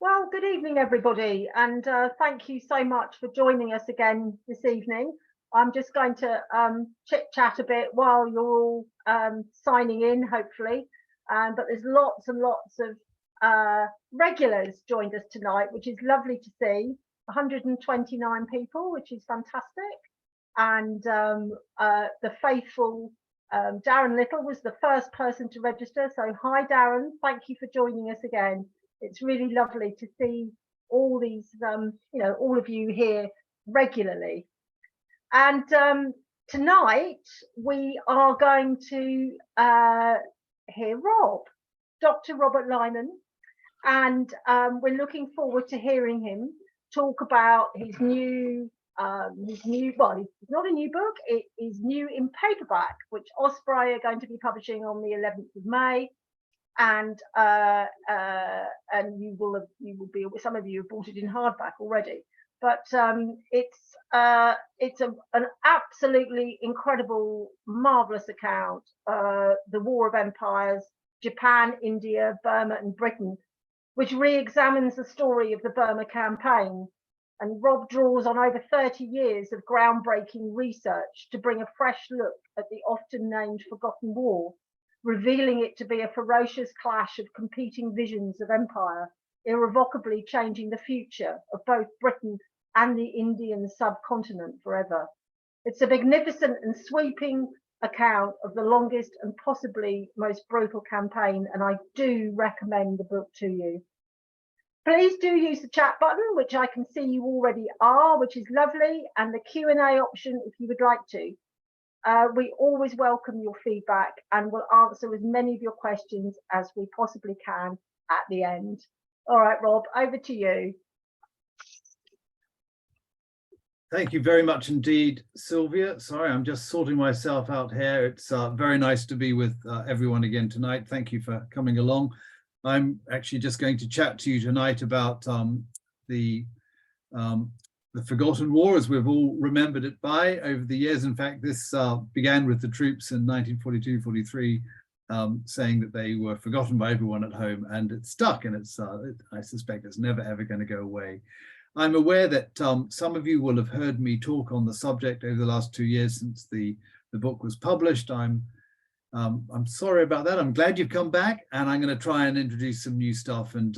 Well, good evening, everybody, and thank you so much for joining us again this evening. I'm just going to chit-chat a bit while you're all signing in, hopefully. But there's lots and lots of regulars joined us tonight, which is lovely to see. 129 people, which is fantastic. And the faithful Darren Little was the first person to register. So hi, Darren. Thank you for joining us again. It's really lovely to see all these, all of you here regularly. And tonight we are going to hear Dr. Robert Lyman, and we're looking forward to hearing him talk about his new, well, it's not a new book, it is new in paperback, which Osprey are going to be publishing on the 11th of May. And you will be, some of you have bought it in hardback already, but it's an absolutely incredible, marvelous account. The War of Empires, Japan, India, Burma, and Britain, which re-examines the story of the Burma Campaign. And Rob draws on over 30 years of groundbreaking research to bring a fresh look at the often named forgotten war, revealing it to be a ferocious clash of competing visions of empire, irrevocably changing the future of both Britain and the Indian subcontinent forever. It's a magnificent and sweeping account of the longest and possibly most brutal campaign, and I do recommend the book to you. Please do use the chat button, which I can see you already are, which is lovely, and the Q&A option if you would like to. We always welcome your feedback and will answer as many of your questions as we possibly can at the end. All right, Rob, over to you. Thank you very much indeed, Sylvia. Sorry, I'm just sorting myself out here. It's very nice to be with everyone again tonight. Thank you for coming along. I'm actually just going to chat to you tonight about the forgotten war, as we've all remembered it by over the years. In fact, this began with the troops in 1942-43 saying that they were forgotten by everyone at home, and it stuck, and I suspect it's never ever going to go away. I'm aware that some of you will have heard me talk on the subject over the last 2 years since the book was published. I'm sorry about that. I'm glad you've come back, and I'm going to try and introduce some new stuff and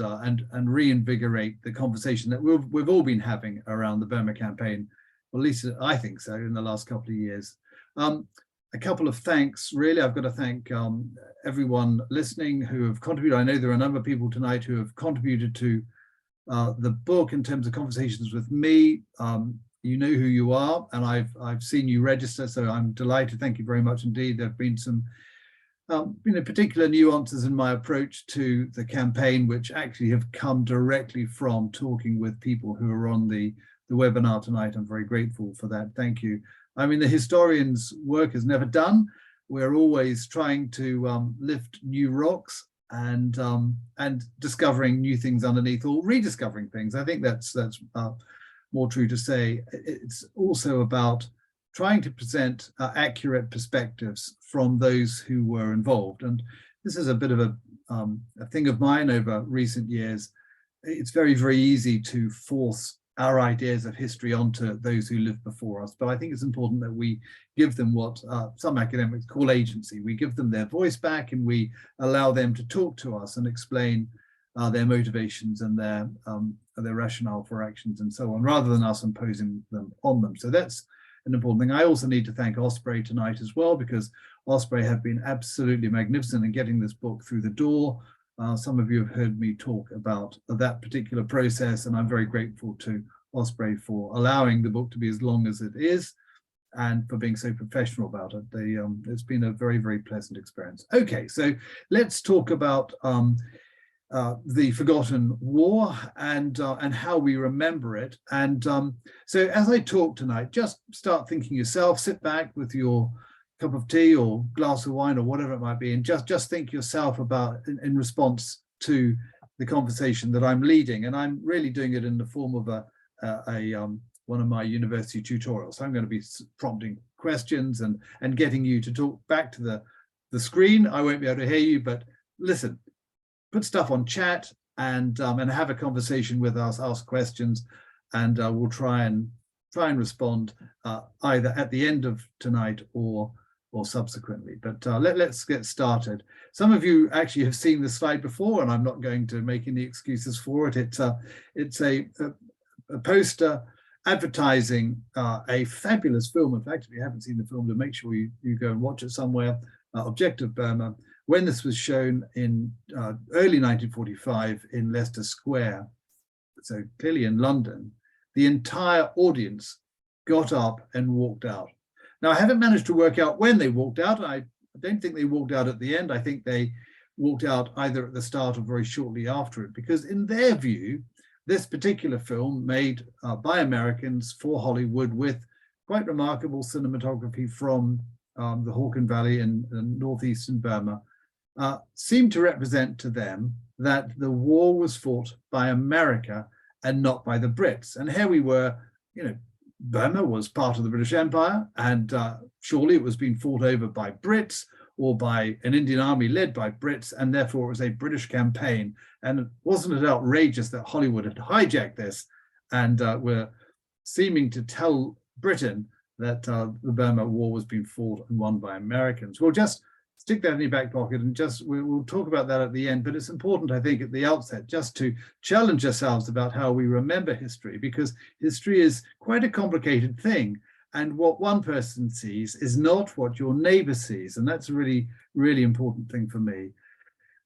reinvigorate the conversation that we've all been having around the Burma campaign, or at least I think so, in the last couple of years. A couple of thanks, really. I've got to thank everyone listening who have contributed. I know there are a number of people tonight who have contributed to the book in terms of conversations with me. You know who you are, and I've seen you register, so I'm delighted. Thank you very much indeed. There have been some particular nuances in my approach to the campaign, which actually have come directly from talking with people who are on the webinar tonight. I'm very grateful for that. Thank you. I mean, the historian's work is never done. We're always trying to lift new rocks and discovering new things underneath, or rediscovering things. I think that's more true to say. It's also about trying to present accurate perspectives from those who were involved. And this is a bit of a thing of mine over recent years. It's very, very easy to force our ideas of history onto those who lived before us. But I think it's important that we give them what some academics call agency. We give them their voice back, and we allow them to talk to us and explain their motivations and their rationale for actions and so on, rather than us imposing them on them. So that's an important thing. I also need to thank Osprey tonight as well, because Osprey have been absolutely magnificent in getting this book through the door. Some of you have heard me talk about that particular process, and I'm very grateful to Osprey for allowing the book to be as long as it is and for being so professional about it. It's been a very, very pleasant experience. Okay, so let's talk about the forgotten war and how we remember it. And so as I talk tonight, just start thinking yourself, sit back with your cup of tea or glass of wine or whatever it might be, and just think yourself about in response to the conversation that I'm leading. And I'm really doing it in the form of one of my university tutorials. So I'm going to be prompting questions and getting you to talk back to the screen. I won't be able to hear you, but listen, put stuff on chat, and have a conversation with us, ask questions, and we'll try and respond either at the end of tonight or subsequently. But let's get started. Some of you actually have seen the slide before, and I'm not going to make any excuses for it. It's a poster advertising a fabulous film. In fact, if you haven't seen the film, then make sure you go and watch it somewhere. Objective Burma. When this was shown in early 1945 in Leicester Square, so clearly in London, the entire audience got up and walked out. Now, I haven't managed to work out when they walked out. I don't think they walked out at the end. I think they walked out either at the start or very shortly after it, because in their view, this particular film, made by Americans for Hollywood with quite remarkable cinematography from the Hawken Valley in northeastern Burma, seemed to represent to them that the war was fought by America and not by the Brits. And here we were, Burma was part of the British Empire, and surely it was being fought over by Brits or by an Indian army led by Brits, and therefore it was a British campaign. And wasn't it outrageous that Hollywood had hijacked this and were seeming to tell Britain that the Burma War was being fought and won by Americans? We'll just stick that in your back pocket, and we'll talk about that at the end. But it's important, I think, at the outset, just to challenge ourselves about how we remember history, because history is quite a complicated thing. And what one person sees is not what your neighbor sees. And that's a really, really important thing for me.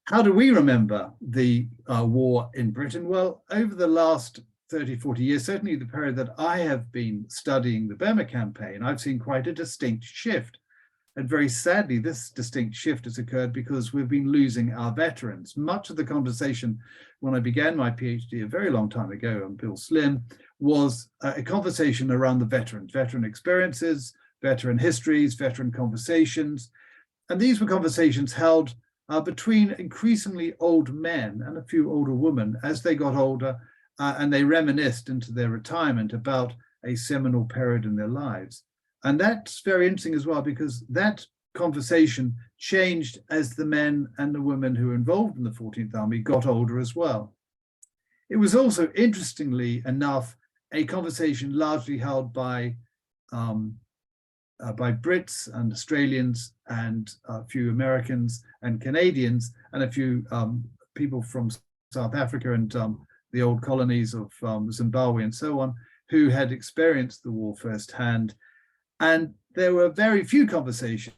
How do we remember the war in Britain? Well, over the last 30, 40 years, certainly the period that I have been studying the Burma Campaign, I've seen quite a distinct shift. And very sadly, this distinct shift has occurred because we've been losing our veterans. Much of the conversation when I began my PhD a very long time ago on Bill Slim was a conversation around the veterans, veteran experiences, veteran histories, veteran conversations. And these were conversations held between increasingly old men and a few older women as they got older, and they reminisced into their retirement about a seminal period in their lives. And that's very interesting as well, because that conversation changed as the men and the women who were involved in the 14th Army got older as well. It was also, interestingly enough, a conversation largely held by Brits and Australians and a few Americans and Canadians and a few people from South Africa and the old colonies of Zimbabwe and so on, who had experienced the war firsthand. And there were very few conversations,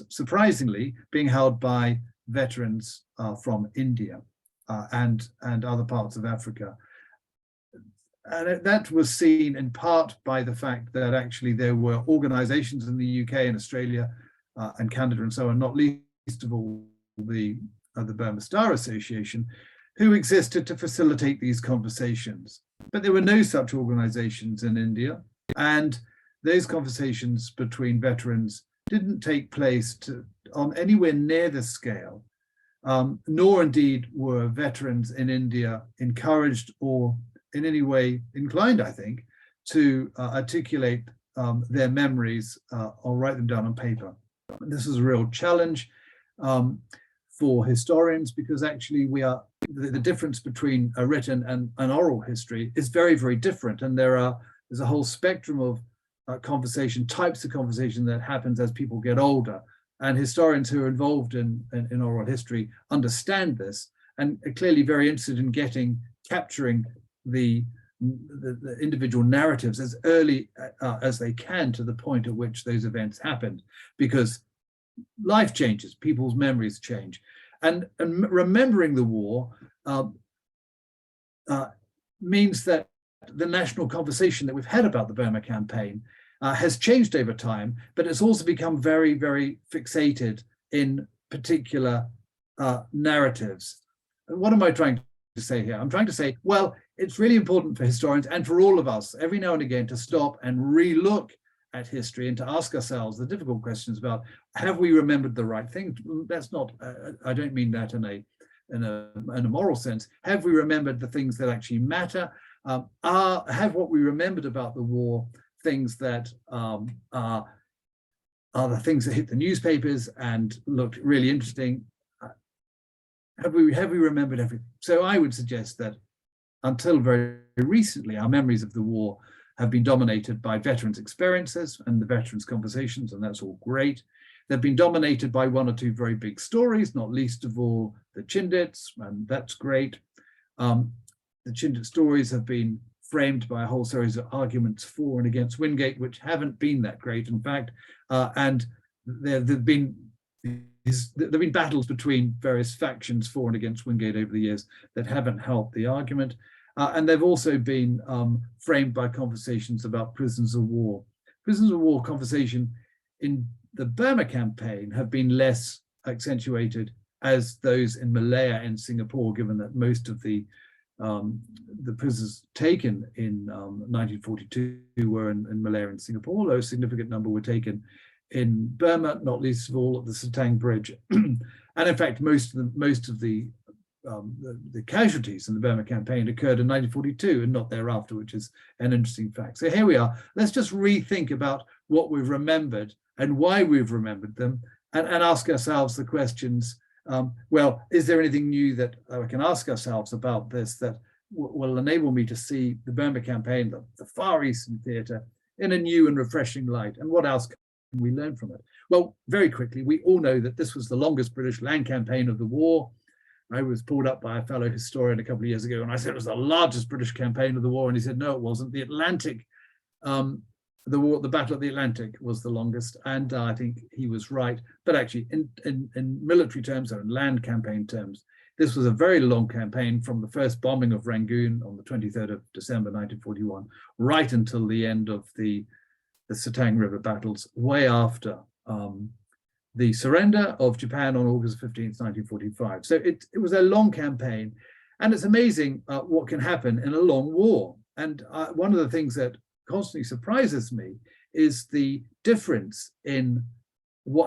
surprisingly, being held by veterans from India and other parts of Africa. And that was seen in part by the fact that actually there were organizations in the UK and Australia and Canada and so on, not least of all the Burma Star Association, who existed to facilitate these conversations. But there were no such organizations in India, and those conversations between veterans didn't take place on anywhere near the scale, nor indeed were veterans in India encouraged or in any way inclined, I think, to articulate their memories or write them down on paper. And this is a real challenge for historians, because actually the difference between a written and an oral history is very, very different. And there's a whole spectrum of types of conversation that happens as people get older. And historians who are involved in oral history understand this and are clearly very interested in capturing the individual narratives as early as they can to the point at which those events happened, because life changes, people's memories change. And remembering the war means that the national conversation that we've had about the Burma Campaign has changed over time, but it's also become very, very fixated in particular narratives. And what am I trying to say here? I'm trying to say, well, it's really important for historians and for all of us every now and again to stop and re-look at history and to ask ourselves the difficult questions about, have we remembered the right thing? That's not, I don't mean that in a moral sense. Have we remembered the things that actually matter? Have what we remembered about the war things that are the things that hit the newspapers and looked really interesting? Have we remembered everything? So I would suggest that until very recently, our memories of the war have been dominated by veterans' experiences and the veterans' conversations, and that's all great. They've been dominated by one or two very big stories, not least of all the Chindits, and that's great. The Chindit stories have been framed by a whole series of arguments for and against Wingate, which haven't been that great, in fact. And there've been battles between various factions for and against Wingate over the years that haven't helped the argument. And they've also been framed by conversations about prisoners of war. Prisoners of war conversation in the Burma campaign have been less accentuated as those in Malaya and Singapore, given that most of the prisoners taken in 1942 were in Malaya and Singapore, although a significant number were taken in Burma, not least of all at the Satang Bridge. And in fact, most of the casualties in the Burma campaign occurred in 1942 and not thereafter, which is an interesting fact. So here we are. Let's just rethink about what we've remembered and why we've remembered them, and ask ourselves the questions. Well, is there anything new that we can ask ourselves about this that will enable me to see the Burma campaign, the Far Eastern theatre, in a new and refreshing light? And what else can we learn from it? Well, very quickly, we all know that this was the longest British land campaign of the war. I was pulled up by a fellow historian a couple of years ago, and I said it was the largest British campaign of the war, and he said, no, it wasn't. The Atlantic, the Battle of the Atlantic was the longest, and I think he was right. But actually, in military terms or in land campaign terms, this was a very long campaign from the first bombing of Rangoon on the 23rd of December 1941, right until the end of the Satang River battles, way after the surrender of Japan on August 15th, 1945. So it was a long campaign, and it's amazing what can happen in a long war. And one of the things that constantly surprises me is the difference in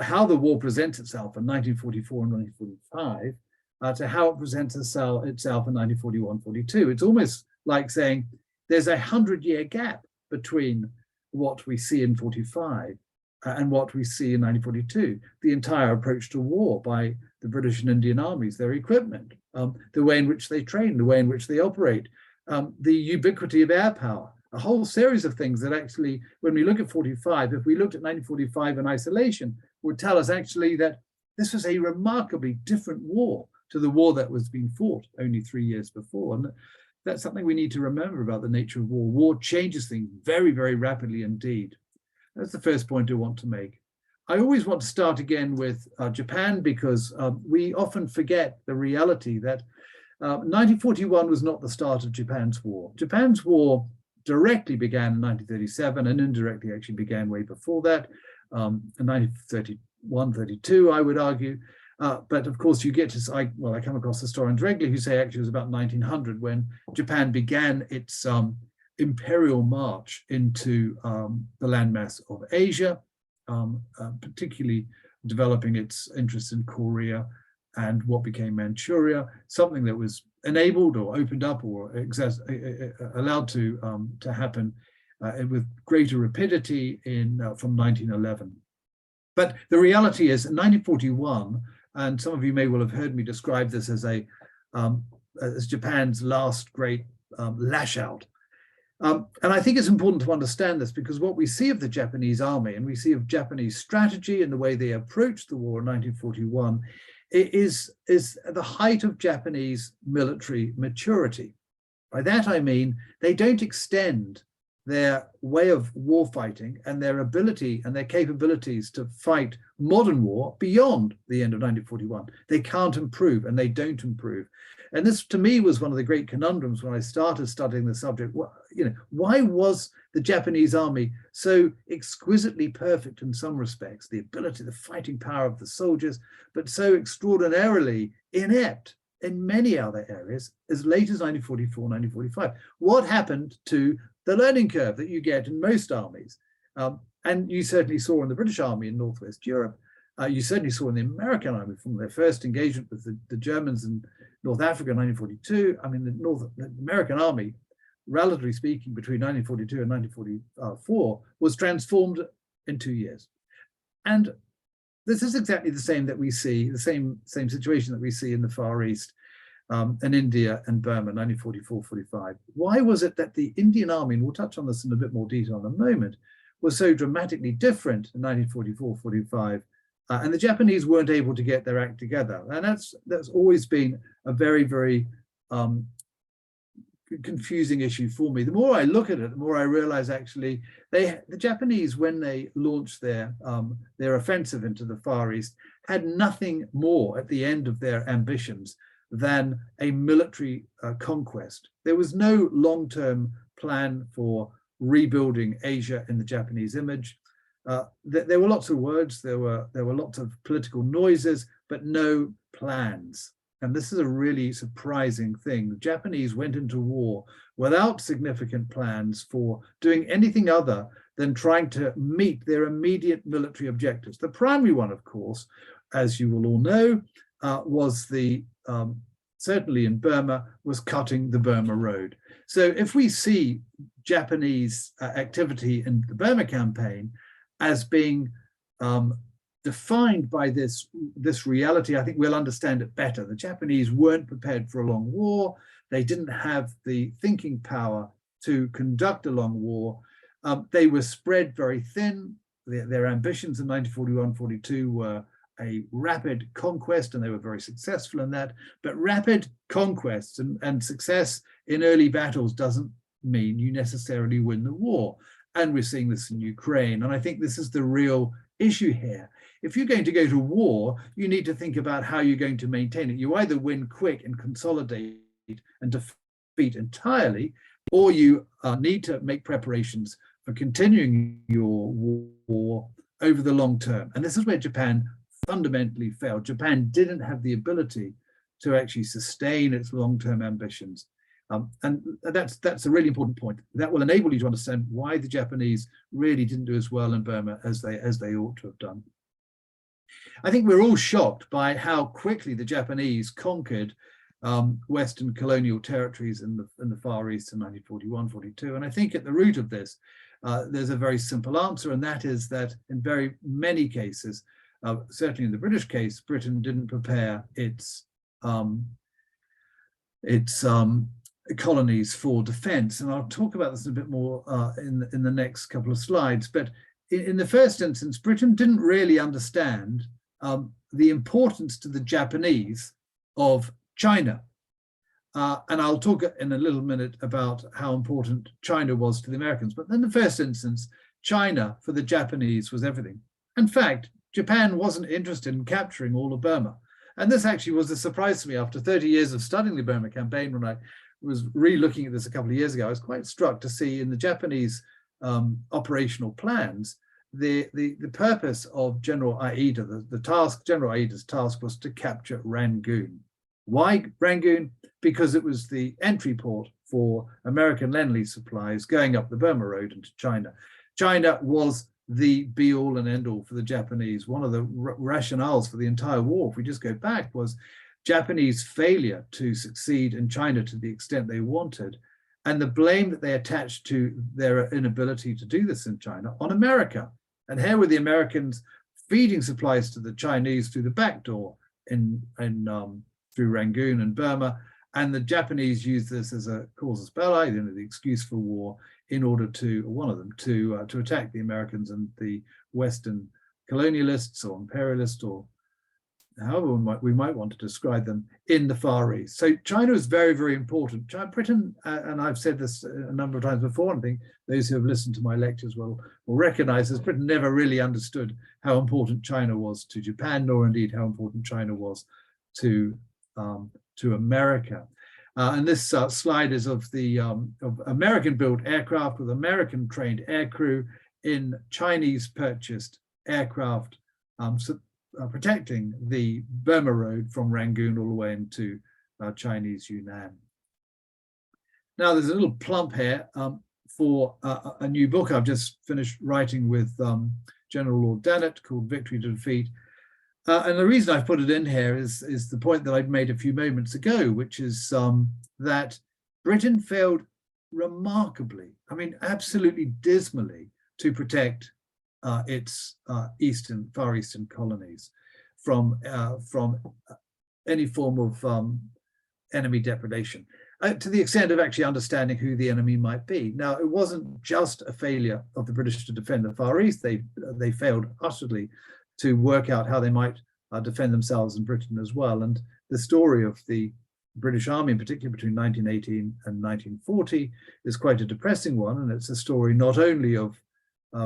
how the war presents itself in 1944 and 1945 to how it presents itself in 1941-42. It's almost like saying there's a 100-year gap between what we see in 45 and what we see in 1942, the entire approach to war by the British and Indian armies, their equipment, the way in which they train, the way in which they operate, the ubiquity of air power, a whole series of things that actually, when we look at 45, if we looked at 1945 in isolation, would tell us actually that this was a remarkably different war to the war that was being fought only 3 years before. And that's something we need to remember about the nature of war. War changes things very, very rapidly indeed. That's the first point I want to make. I always want to start again with Japan, because we often forget the reality that 1941 was not the start of Japan's war. Japan's war directly began in 1937 and indirectly actually began way before that, in 1931-32, I would argue. But of course, you get to, I come across historians regularly who say actually it was about 1900 when Japan began its imperial march into the landmass of Asia, particularly developing its interest in Korea and what became Manchuria, something that was enabled or opened up or allowed to happen with greater rapidity from 1911. But the reality is, in 1941, and some of you may well have heard me describe this as Japan's last great lash out. And I think it's important to understand this, because what we see of the Japanese army and we see of Japanese strategy and the way they approached the war in 1941 is the height of Japanese military maturity. By that I mean they don't extend their way of war fighting and their ability and their capabilities to fight modern war beyond the end of 1941. They can't improve, and they don't improve. And this, to me, was one of the great conundrums when I started studying the subject. Why was the Japanese army so exquisitely perfect in some respects, the ability, the fighting power of the soldiers, but so extraordinarily inept in many other areas as late as 1944, 1945? What happened to the learning curve that you get in most armies? And you certainly saw in the British Army in Northwest Europe. You certainly saw in the American Army from their first engagement with the Germans in North Africa in 1942. I mean, the American Army, relatively speaking, between 1942 and 1944, was transformed in 2 years. And this is exactly the same that we see, the same situation that we see in the Far East, in India and Burma, 1944-45. Why was it that the Indian Army, and we'll touch on this in a bit more detail in a moment, was so dramatically different in 1944-45, and the Japanese weren't able to get their act together? And that's always been a very, very confusing issue for me. The more I look at it, the more I realize actually the Japanese, when they launched their offensive into the Far East, had nothing more at the end of their ambitions than a military conquest. There was no long-term plan for rebuilding Asia in the Japanese image. There were lots of words, there were lots of political noises, but no plans. And this is a really surprising thing. The Japanese went into war without significant plans for doing anything other than trying to meet their immediate military objectives. The primary one, of course, as you will all know, was certainly in Burma, was cutting the Burma Road. So if we see Japanese activity in the Burma campaign as being defined by this reality, I think we'll understand it better. The Japanese weren't prepared for a long war. They didn't have the thinking power to conduct a long war. They were spread very thin. Their ambitions in 1941-42 were a rapid conquest, and they were very successful in that. But rapid conquests and success in early battles doesn't mean you necessarily win the war. And we're seeing this in Ukraine. And I think this is the real issue here. If you're going to go to war, you need to think about how you're going to maintain it. You either win quick and consolidate and defeat entirely, or you need to make preparations for continuing your war over the long term. And this is where Japan fundamentally failed. Japan didn't have the ability to actually sustain its long-term ambitions. And that's a really important point. That will enable you to understand why the Japanese really didn't do as well in Burma as they ought to have done. I think we're all shocked by how quickly the Japanese conquered Western colonial territories in the Far East in 1941-42. And I think at the root of this, there's a very simple answer, and that is that in very many cases, certainly in the British case, Britain didn't prepare its colonies for defense. And I'll talk about this a bit more in the next couple of slides. But in the first instance, Britain didn't really understand the importance to the Japanese of China. And I'll talk in a little minute about how important China was to the Americans. But in the first instance, China for the Japanese was everything. In fact, Japan wasn't interested in capturing all of Burma. And this actually was a surprise to me after 30 years of studying the Burma campaign. When I was re-looking at this a couple of years ago, I was quite struck to see in the Japanese operational plans, the purpose of General Aida, General Aida's task was to capture Rangoon. Why Rangoon? Because it was the entry port for American Lend-Lease supplies going up the Burma Road into China. China was the be-all and end-all for the Japanese. One of the rationales for the entire war, if we just go back, was Japanese failure to succeed in China to the extent they wanted, and the blame that they attached to their inability to do this in China on America. And here were the Americans feeding supplies to the Chinese through the back door through Rangoon and Burma, and the Japanese used this as a casus belli, the excuse for war, in order to, one of them, to attack the Americans and the Western colonialists or imperialists, or however we might want to describe them, in the Far East. So China is very, very important. Britain, and I've said this a number of times before, and I think those who have listened to my lectures will recognize this, Britain never really understood how important China was to Japan, nor indeed how important China was to America. And this slide is of the American-built aircraft with American-trained aircrew in Chinese-purchased aircraft, protecting the Burma Road from Rangoon all the way into Chinese Yunnan. Now, there's a little plump here for a new book I've just finished writing with General Lord Dannatt called Victory to Defeat. And the reason I've put it in here is the point that I'd made a few moments ago, which is that Britain failed remarkably, I mean, absolutely dismally, to protect its Far Eastern colonies from any form of enemy depredation, to the extent of actually understanding who the enemy might be. Now, it wasn't just a failure of the British to defend the Far East. They failed utterly to work out how they might defend themselves in Britain as well. And the story of the British Army, in particular between 1918 and 1940, is quite a depressing one. And it's a story not only of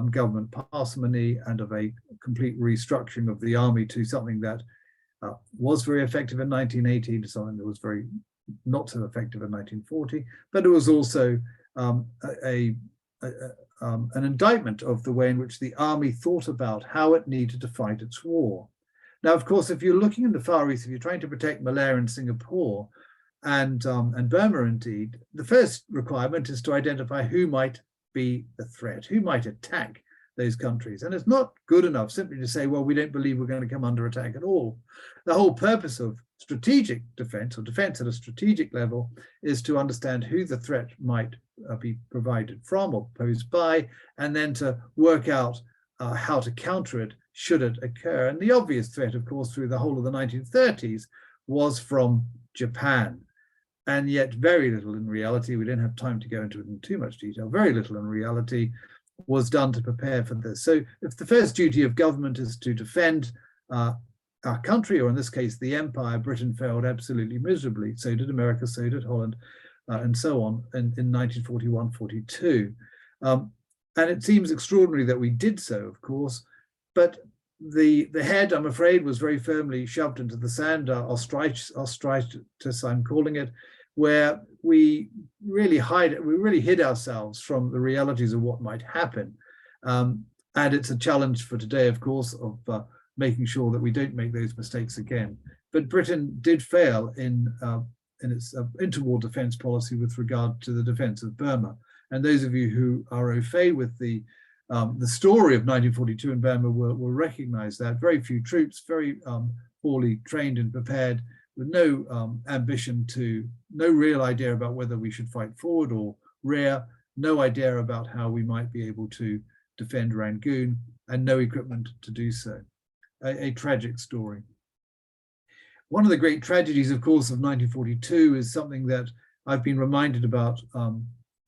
government parsimony and of a complete restructuring of the army to something that was very effective in 1918 to something that was very not so effective in 1940, but it was also an indictment of the way in which the army thought about how it needed to fight its war. Now, of course, if you're looking in the Far East, if you're trying to protect Malaya and Singapore and Burma indeed, the first requirement is to identify who might be the threat, who might attack those countries. And it's not good enough simply to say, well, we don't believe we're going to come under attack at all. The whole purpose of strategic defense, or defense at a strategic level, is to understand who the threat might be provided from or posed by, and then to work out how to counter it should it occur. And the obvious threat, of course, through the whole of the 1930s was from Japan. And yet very little in reality, we don't have time to go into it in too much detail, very little in reality was done to prepare for this. So if the first duty of government is to defend our country, or in this case, the empire, Britain failed absolutely miserably. So did America, so did Holland, and so on in 1941-42. And it seems extraordinary that we did so, of course, but the head, I'm afraid, was very firmly shoved into the sand, ostritis, I'm calling it, where we really hid ourselves from the realities of what might happen. And it's a challenge for today, of course, of making sure that we don't make those mistakes again. But Britain did fail in its interwar defense policy with regard to the defense of Burma. And those of you who are au fait with the story of 1942 in Burma will recognize that. Very few troops, very poorly trained and prepared, with no ambition no real idea about whether we should fight forward or rear, no idea about how we might be able to defend Rangoon, and no equipment to do so. A tragic story. One of the great tragedies, of course, of 1942 is something that I've been reminded about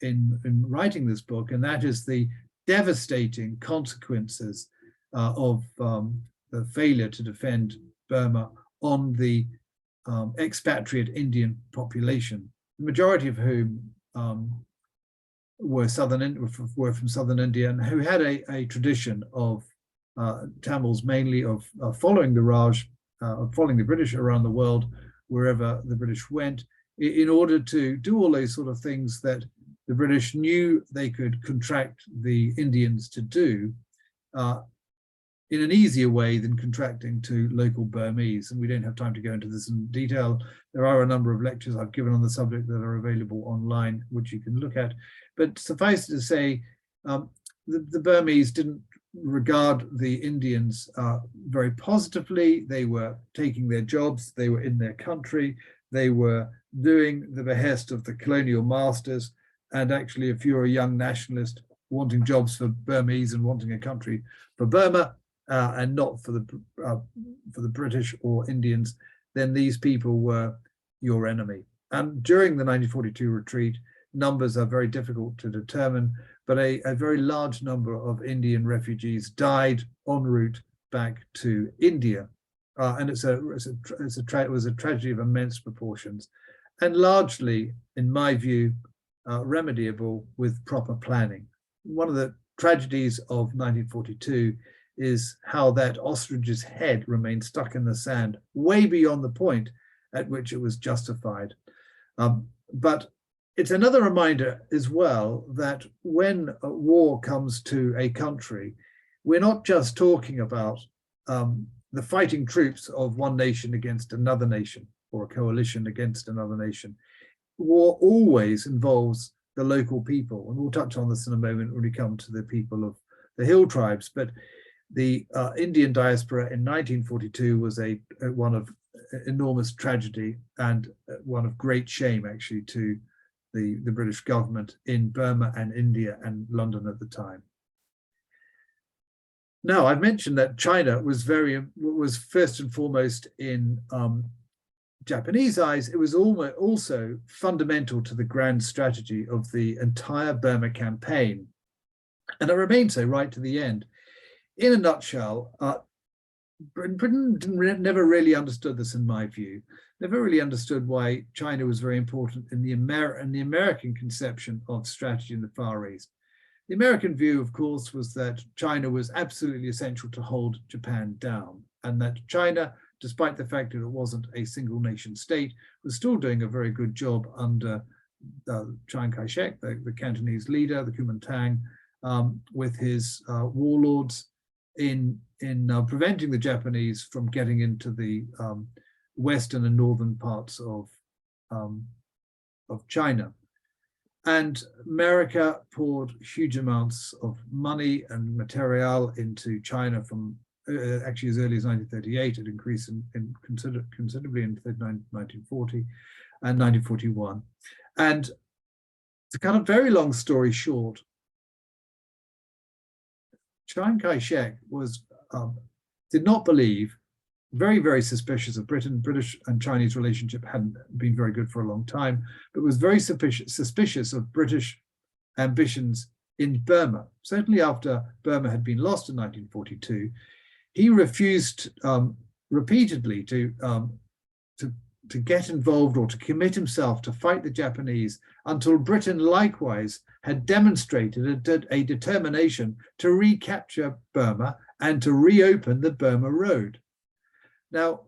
in writing this book, and that is the devastating consequences of the failure to defend Burma on the expatriate Indian population, the majority of whom were from southern India, and who had a tradition of Tamils mainly of following the Raj, following the British around the world wherever the British went, in order to do all those sort of things that the British knew they could contract the Indians to do in an easier way than contracting to local Burmese. And we don't have time to go into this in detail. There are a number of lectures I've given on the subject that are available online, which you can look at. But suffice to say, the Burmese didn't regard the Indians very positively. They were taking their jobs, they were in their country, they were doing the behest of the colonial masters. And actually, if you're a young nationalist wanting jobs for Burmese and wanting a country for Burma, and not for the British or Indians, then these people were your enemy. And during the 1942 retreat, numbers are very difficult to determine, but a very large number of Indian refugees died en route back to India, and it was a tragedy of immense proportions, and largely, in my view, remediable with proper planning. One of the tragedies of 1942 is how that ostrich's head remained stuck in the sand way beyond the point at which it was justified. But it's another reminder as well that when a war comes to a country, we're not just talking about the fighting troops of one nation against another nation or a coalition against another nation. War always involves the local people, and we'll touch on this in a moment when we come to the people of the hill tribes. But the Indian diaspora in 1942 was one of enormous tragedy and one of great shame, actually, to the British government in Burma and India and London at the time. Now, I've mentioned that China was first and foremost in Japanese eyes. It was also fundamental to the grand strategy of the entire Burma campaign, and it remained so right to the end. In a nutshell, Britain never really understood this, in my view. Never really understood why China was very important in the American conception of strategy in the Far East. The American view, of course, was that China was absolutely essential to hold Japan down, and that China, despite the fact that it wasn't a single nation state, was still doing a very good job under Chiang Kai-shek, the Cantonese leader, the Kuomintang, with his warlords in preventing the Japanese from getting into the western and northern parts of China. And America poured huge amounts of money and material into China from actually as early as 1938. It increased considerably in 1940 and 1941. And to cut a very long story short, Chiang Kai-shek did not believe, very, very suspicious of Britain. British and Chinese relationship hadn't been very good for a long time, but was very suspicious of British ambitions in Burma. Certainly after Burma had been lost in 1942, he refused repeatedly to get involved or to commit himself to fight the Japanese until Britain likewise had demonstrated a determination to recapture Burma and to reopen the Burma Road. Now,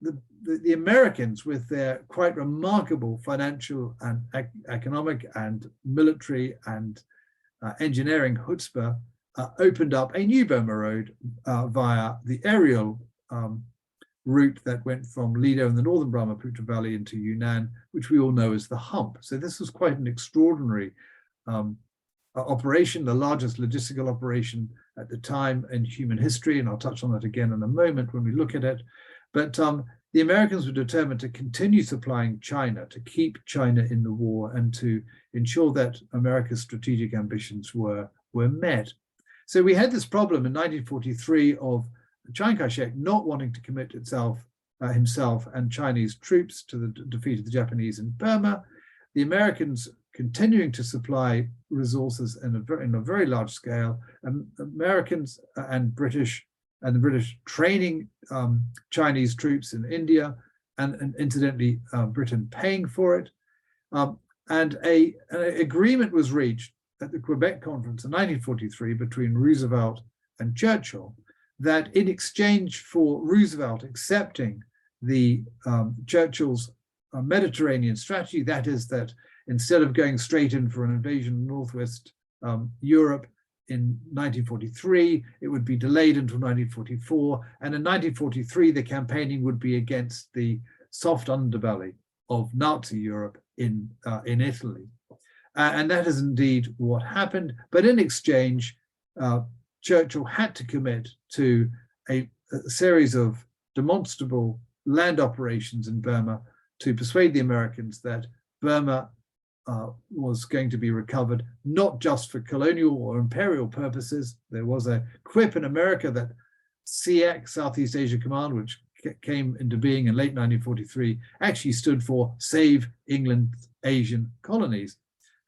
the Americans, with their quite remarkable financial and economic and military and engineering chutzpah, opened up a new Burma Road via the aerial route that went from Lido in the northern Brahmaputra Valley into Yunnan, which we all know as the Hump. So this was quite an extraordinary operation, the largest logistical operation at the time in human history, and I'll touch on that again in a moment when we look at it. But the Americans were determined to continue supplying China, to keep China in the war, and to ensure that America's strategic ambitions were met. So we had this problem in 1943 of Chiang Kai-shek not wanting to commit himself and Chinese troops to the defeat of the Japanese in Burma, the Americans continuing to supply resources in a very large scale, and Americans and the British training Chinese troops in India, and incidentally Britain paying for it. And an agreement was reached at the Quebec conference in 1943 between Roosevelt and Churchill, that in exchange for Roosevelt accepting the Churchill's Mediterranean strategy, that is, that instead of going straight in for an invasion of Northwest Europe in 1943, it would be delayed until 1944. And in 1943, the campaigning would be against the soft underbelly of Nazi Europe in Italy. And that is indeed what happened. But in exchange, Churchill had to commit to a series of demonstrable land operations in Burma to persuade the Americans that Burma was going to be recovered, not just for colonial or imperial purposes. There was a quip in America that CX, Southeast Asia Command, which came into being in late 1943, actually stood for Save England's Asian Colonies.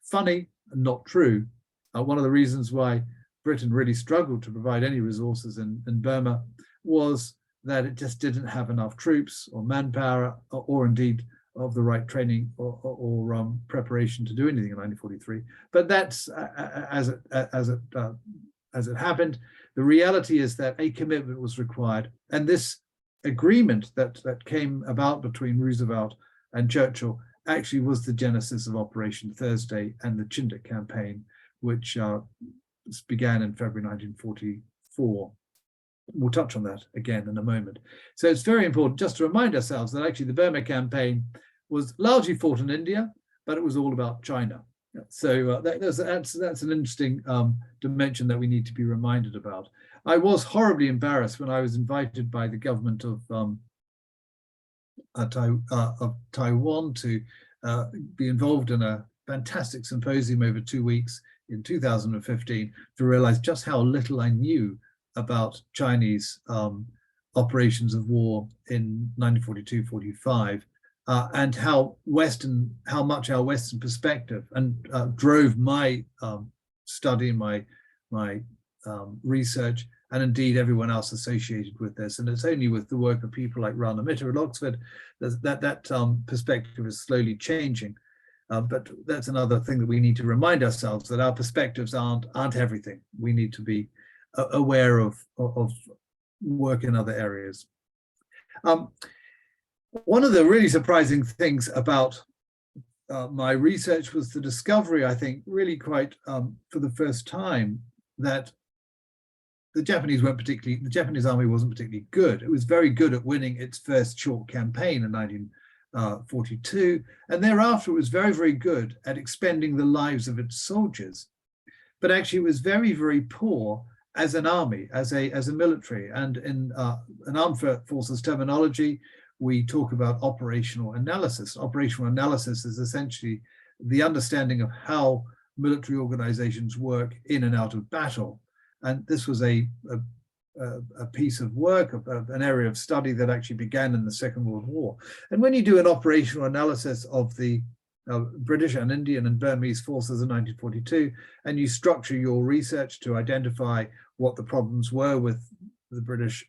Funny and not true. One of the reasons why Britain really struggled to provide any resources in Burma was that it just didn't have enough troops or manpower or indeed of the right training or preparation to do anything in 1943. But that's as it happened. The reality is that a commitment was required, and this agreement that came about between Roosevelt and Churchill actually was the genesis of Operation Thursday and the Chindit campaign, which began in February 1944. We'll touch on that again in a moment. So it's very important just to remind ourselves that actually the Burma campaign was largely fought in India, but it was all about China. So that's an interesting dimension that we need to be reminded about. I was horribly embarrassed when I was invited by the government of Taiwan to be involved in a fantastic symposium over 2 weeks in 2015 to realize just how little I knew about Chinese operations of war in 1942-45, and how much our Western perspective and drove my study, my research, and indeed everyone else associated with this. And it's only with the work of people like Rana Mitter at Oxford that perspective is slowly changing. But that's another thing that we need to remind ourselves, that our perspectives aren't everything. We need to be aware of work in other areas. One of the really surprising things about my research was the discovery, I think, really quite for the first time, that the Japanese army wasn't particularly good. It was very good at winning its first short campaign in 1942, and thereafter it was very, very good at expending the lives of its soldiers. But actually it was very, very poor as an army, as a military. And in an armed forces terminology, we talk about operational analysis. Operational analysis is essentially the understanding of how military organizations work in and out of battle. And this was a piece of work, an area of study that actually began in the Second World War. And when you do an operational analysis of the British and Indian and Burmese forces in 1942, and you structure your research to identify what the problems were with the British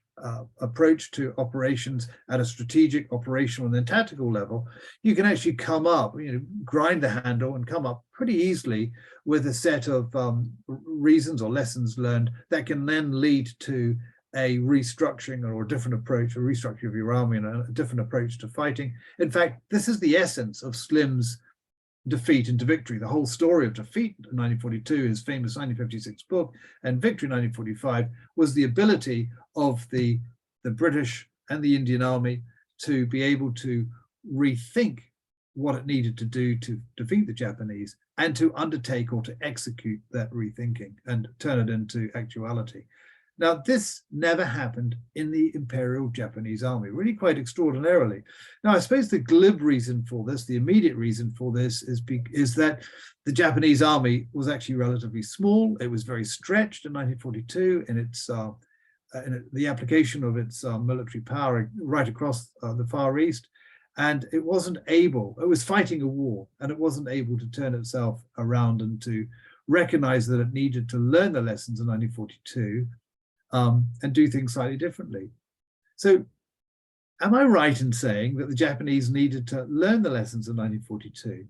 approach to operations at a strategic, operational, and then tactical level, you can actually come up, grind the handle and come up pretty easily with a set of reasons or lessons learned that can then lead to a restructuring or a different approach, a restructuring of your army and a different approach to fighting. In fact, this is the essence of Slim's defeat into victory. The whole story of defeat in 1942, his famous 1956 book, and victory in 1945 was the ability of the British and the Indian Army to be able to rethink what it needed to do to defeat the Japanese and to undertake or to execute that rethinking and turn it into actuality. Now, this never happened in the Imperial Japanese Army, really quite extraordinarily. Now, I suppose the glib reason for this, the immediate reason for this is that the Japanese army was actually relatively small. It was very stretched in 1942 in its the application of its military power right across the Far East. And it wasn't able, it was fighting a war, and it wasn't able to turn itself around and to recognize that it needed to learn the lessons in 1942 and do things slightly differently. So am I right in saying that the Japanese needed to learn the lessons of 1942?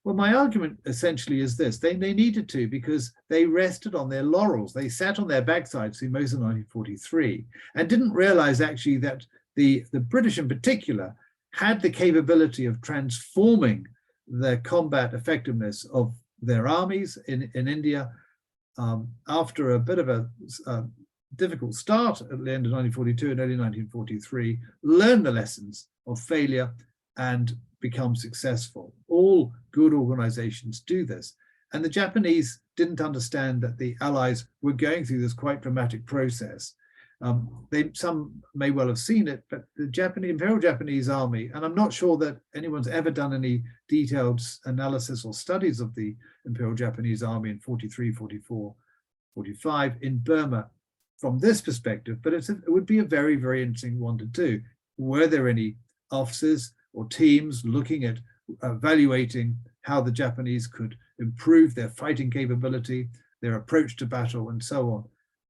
Well, my argument essentially is this. They needed to because they rested on their laurels. They sat on their backsides through most of 1943 and didn't realize actually that the British in particular had the capability of transforming the combat effectiveness of their armies in India after a bit of a difficult start at the end of 1942 and early 1943, learn the lessons of failure and become successful. All good organizations do this. And the Japanese didn't understand that the Allies were going through this quite dramatic process. Some may well have seen it, but the Imperial Japanese Army, and I'm not sure that anyone's ever done any detailed analysis or studies of the Imperial Japanese Army in 43, 44, 45 in Burma from this perspective, but it would be a very, very interesting one to do. Were there any officers or teams looking at evaluating how the Japanese could improve their fighting capability, their approach to battle, and so on?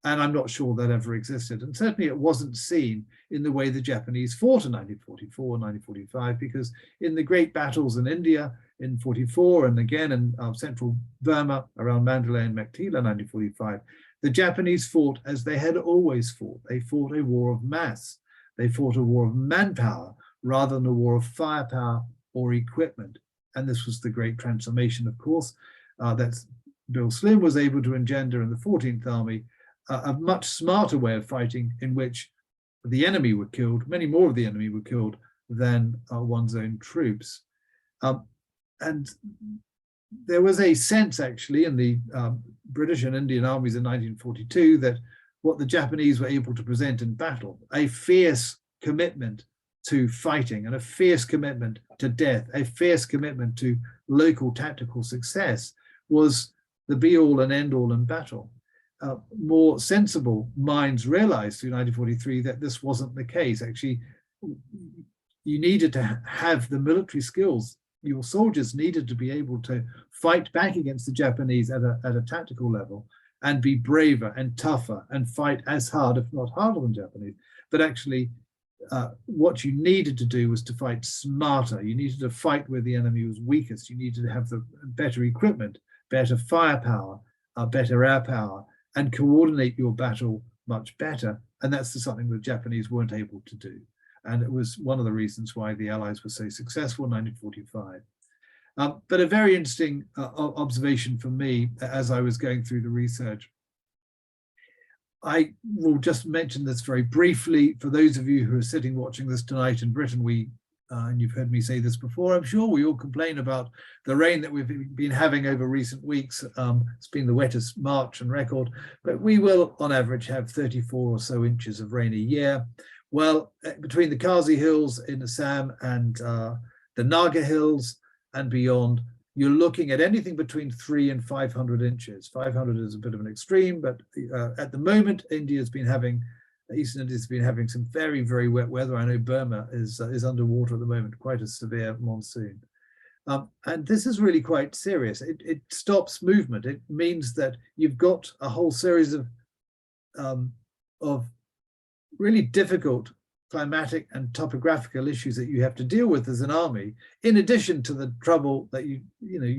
And I'm not sure that ever existed. And certainly it wasn't seen in the way the Japanese fought in 1944 and 1945, because in the great battles in India in 44 and again in central Burma around Mandalay and Mektila in 1945, the Japanese fought as they had always fought. They fought a war of mass. They fought a war of manpower rather than a war of firepower or equipment. And this was the great transformation, of course, that Bill Slim was able to engender in the 14th Army, a much smarter way of fighting in which the enemy were killed, many more of the enemy were killed than one's own troops. And there was a sense actually in the British and Indian armies in 1942 that what the Japanese were able to present in battle, a fierce commitment to fighting and a fierce commitment to death, a fierce commitment to local tactical success, was the be all and end all in battle. more sensible minds realized through 1943 that this wasn't the case. Actually, you needed to have the military skills. Your soldiers needed to be able to fight back against the Japanese at a tactical level and be braver and tougher and fight as hard, if not harder than Japanese. But actually, what you needed to do was to fight smarter. You needed to fight where the enemy was weakest. You needed to have the better equipment, better firepower, better air power, and coordinate your battle much better. And that's something the Japanese weren't able to do. And it was one of the reasons why the Allies were so successful in 1945. But a very interesting observation for me as I was going through the research. I will just mention this very briefly. For those of you who are sitting watching this tonight in Britain, and you've heard me say this before, I'm sure we all complain about the rain that we've been having over recent weeks. It's been the wettest March on record, but we will on average have 34 or so inches of rain a year. Well, between the Khasi Hills in Assam and the Naga Hills and beyond, you're looking at anything between 300 and 500 inches. 500 is a bit of an extreme, but at the moment, Eastern India's been having some very, very wet weather. I know Burma is underwater at the moment, quite a severe monsoon. And this is really quite serious. It stops movement. It means that you've got a whole series of really difficult climatic and topographical issues that you have to deal with as an army, in addition to the trouble that you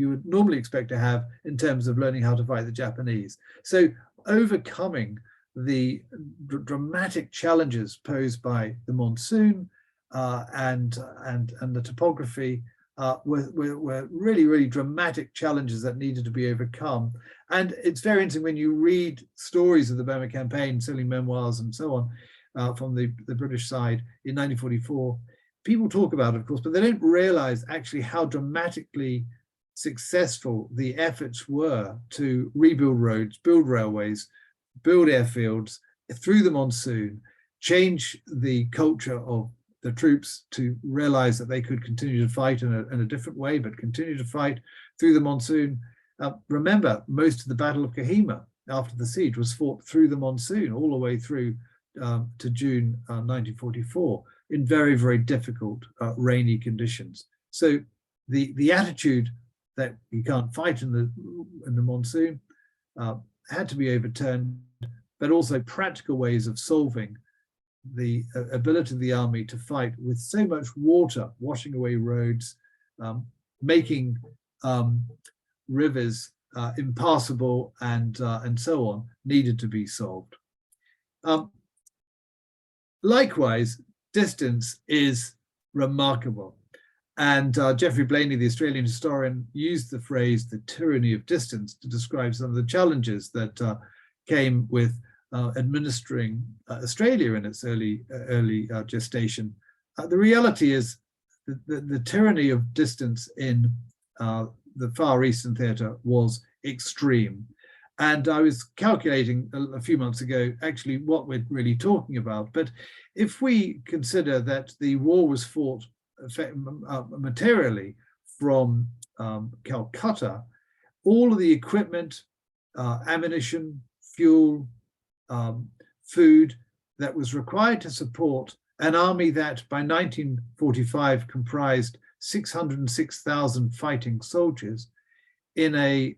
would normally expect to have in terms of learning how to fight the Japanese. So overcoming the dramatic challenges posed by the monsoon and the topography were really, really dramatic challenges that needed to be overcome. And it's very interesting when you read stories of the Burma Campaign, certainly memoirs and so on, from the British side in 1944. People talk about it, of course, but they don't realize actually how dramatically successful the efforts were to rebuild roads, build railways, build airfields through the monsoon, change the culture of the troops to realize that they could continue to fight in a different way, but continue to fight through the monsoon. Remember, most of the Battle of Kohima after the siege was fought through the monsoon all the way through to June 1944 in very, very difficult rainy conditions. So the attitude that you can't fight in the monsoon had to be overturned, but also practical ways of solving the ability of the army to fight with so much water washing away roads, making rivers impassable, and so on, needed to be solved. Likewise, distance is remarkable. And Geoffrey Blainey, the Australian historian, used the phrase the tyranny of distance to describe some of the challenges that came with administering Australia in its early gestation. The reality is the tyranny of distance in the Far Eastern Theatre was extreme. And I was calculating a few months ago, actually, what we're really talking about. But if we consider that the war was fought materially from Calcutta, all of the equipment, ammunition, fuel, food that was required to support an army that by 1945 comprised 606,000 fighting soldiers in a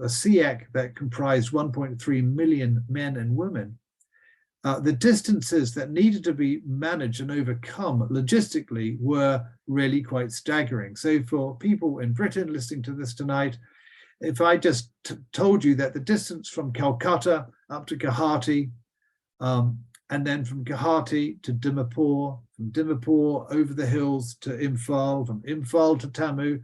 SEAC that comprised 1.3 million men and women. The distances that needed to be managed and overcome logistically were really quite staggering. So for people in Britain listening to this tonight, if I just told you that the distance from Calcutta up to Guwahati, and then from Guwahati to Dimapur, from Dimapur over the hills to Imphal, from Imphal to Tamu,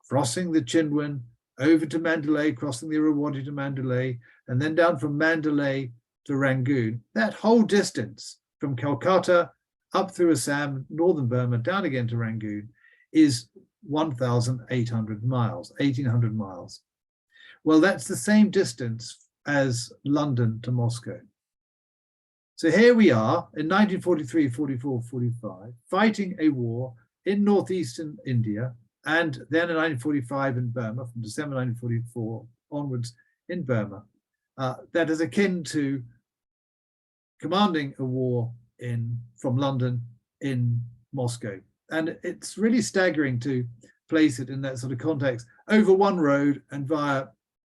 crossing the Chindwin, over to Mandalay, crossing the Irrawaddy to Mandalay, and then down from Mandalay to Rangoon. That whole distance from Calcutta up through Assam, northern Burma, down again to Rangoon is 1,800 miles, 1,800 miles. Well, that's the same distance as London to Moscow. So here we are in 1943, 44, 45, fighting a war in northeastern India, and then in 1945 in Burma, from December 1944 onwards in Burma. that is akin to commanding a war from London in Moscow. And it's really staggering to place it in that sort of context over one road and via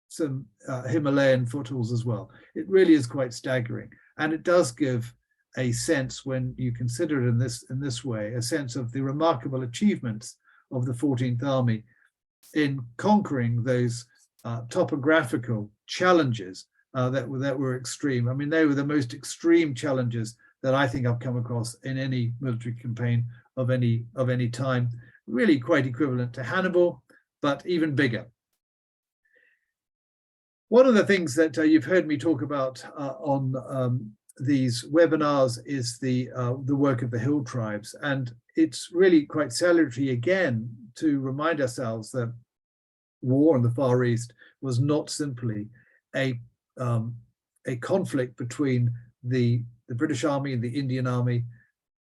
some Himalayan foothills as well. It really is quite staggering. And it does give a sense, when you consider it in this way, a sense of the remarkable achievements of the 14th Army in conquering those topographical challenges that were extreme. I mean, they were the most extreme challenges that I think I've come across in any military campaign of any time. Really quite equivalent to Hannibal, but even bigger. One of the things that you've heard me talk about on these webinars is the work of the hill tribes, and it's really quite salutary again to remind ourselves that war in the Far East was not simply a conflict between the British Army and the Indian Army,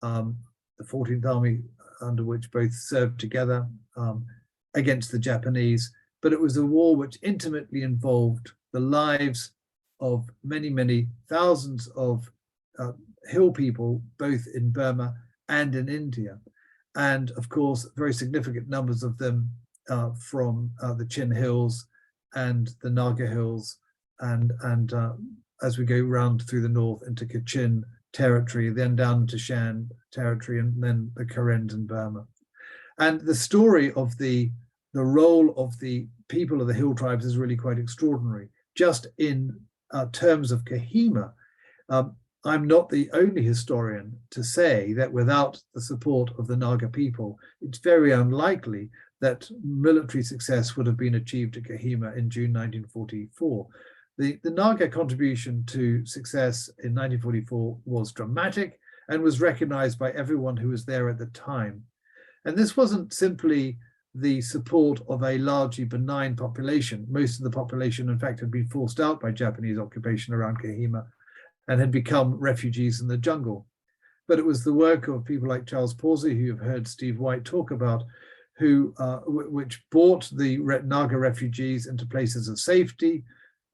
the 14th Army, under which both served together against the Japanese, but it was a war which intimately involved the lives of many, many thousands of hill people, both in Burma and in India. And of course, very significant numbers of them from the Chin Hills and the Naga Hills, and as we go round through the north into Kachin territory, then down to Shan territory, and then the Karens in Burma. And the story of the role of the people of the hill tribes is really quite extraordinary. Just in terms of Kohima, I'm not the only historian to say that without the support of the Naga people, it's very unlikely that military success would have been achieved at Kohima in June 1944. The Naga contribution to success in 1944 was dramatic and was recognized by everyone who was there at the time. And this wasn't simply the support of a largely benign population. Most of the population, in fact, had been forced out by Japanese occupation around Kohima and had become refugees in the jungle. But it was the work of people like Charles Pawsey, who you've heard Steve White talk about, which brought the Naga refugees into places of safety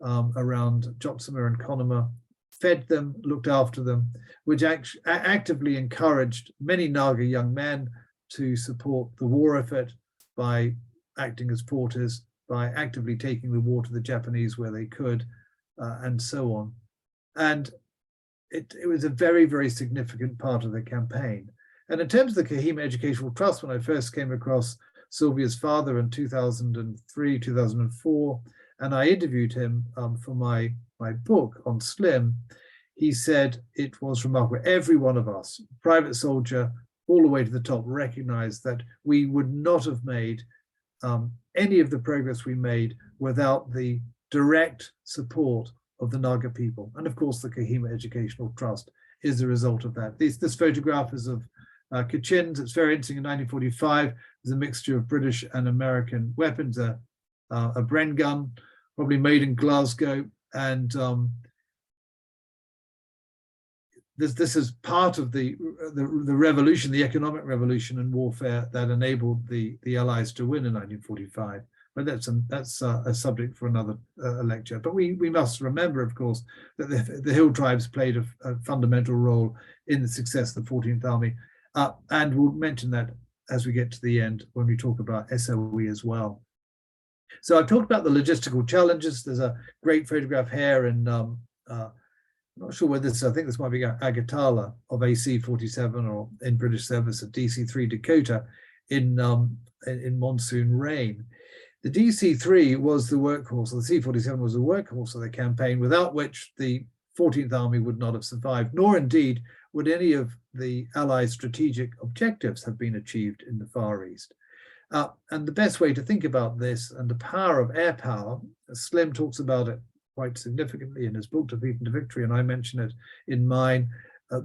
around Jotsama and Konima, fed them, looked after them, which actively encouraged many Naga young men to support the war effort by acting as porters, by actively taking the war to the Japanese where they could, and so on. And it was a very, very significant part of the campaign. And in terms of the Kohima Educational Trust, when I first came across Sylvia's father in 2003, 2004, and I interviewed him for my book on Slim, he said it was remarkable. Every one of us, private soldier, all the way to the top, recognized that we would not have made any of the progress we made without the direct support of the Naga people. And of course, the Kohima Educational Trust is the result of that. This photograph is of Kachins. It's very interesting. In 1945, there's a mixture of British and American weapons, a Bren gun, probably made in Glasgow. And this is part of the revolution, the economic revolution and warfare that enabled the Allies to win in 1945. But that's a subject for another lecture. But we must remember, of course, that the hill tribes played a fundamental role in the success of the 14th Army. And we'll mention that as we get to the end when we talk about SOE as well. So I've talked about the logistical challenges. There's a great photograph here in, I'm not sure whether this, I think this might be Agatala of AC-47 or in British service at DC-3 Dakota in monsoon rain. The DC-3 was the workhorse, or the C-47 was the workhorse of the campaign, without which the 14th Army would not have survived, nor indeed would any of the Allies' strategic objectives have been achieved in the Far East. And the best way to think about this and the power of air power, Slim talks about it quite significantly in his book, Defeat and Victory, and I mention it in mine.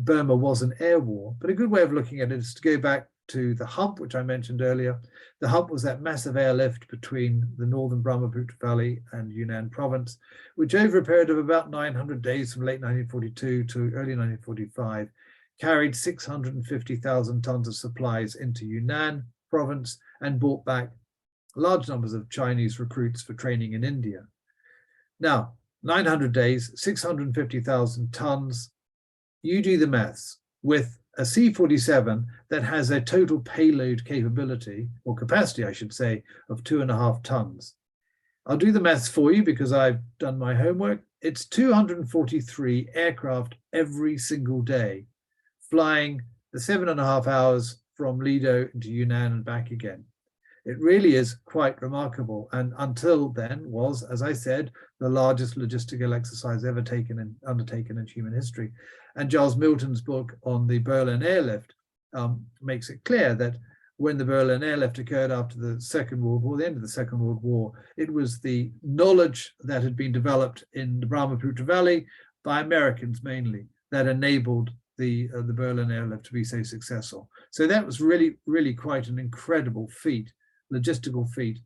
Burma was an air war, but a good way of looking at it is to go back to the hump, which I mentioned earlier. The hump was that massive airlift between the northern Brahmaputra Valley and Yunnan province, which over a period of about 900 days from late 1942 to early 1945, carried 650,000 tons of supplies into Yunnan province and brought back large numbers of Chinese recruits for training in India. Now, 900 days, 650,000 tons. You do the maths. With a C-47 that has a total payload capability, or capacity, I should say, of 2.5 tons. I'll do the maths for you because I've done my homework. It's 243 aircraft every single day, flying the 7.5 hours from Lido into Yunnan and back again. It really is quite remarkable, and until then was, as I said, the largest logistical exercise ever undertaken in human history. And Giles Milton's book on the Berlin airlift makes it clear that when the Berlin airlift occurred after the Second World War, the end of the Second World War, it was the knowledge that had been developed in the Brahmaputra Valley by Americans mainly that enabled the Berlin airlift to be so successful. So that was really, really quite an incredible feat, logistical feat,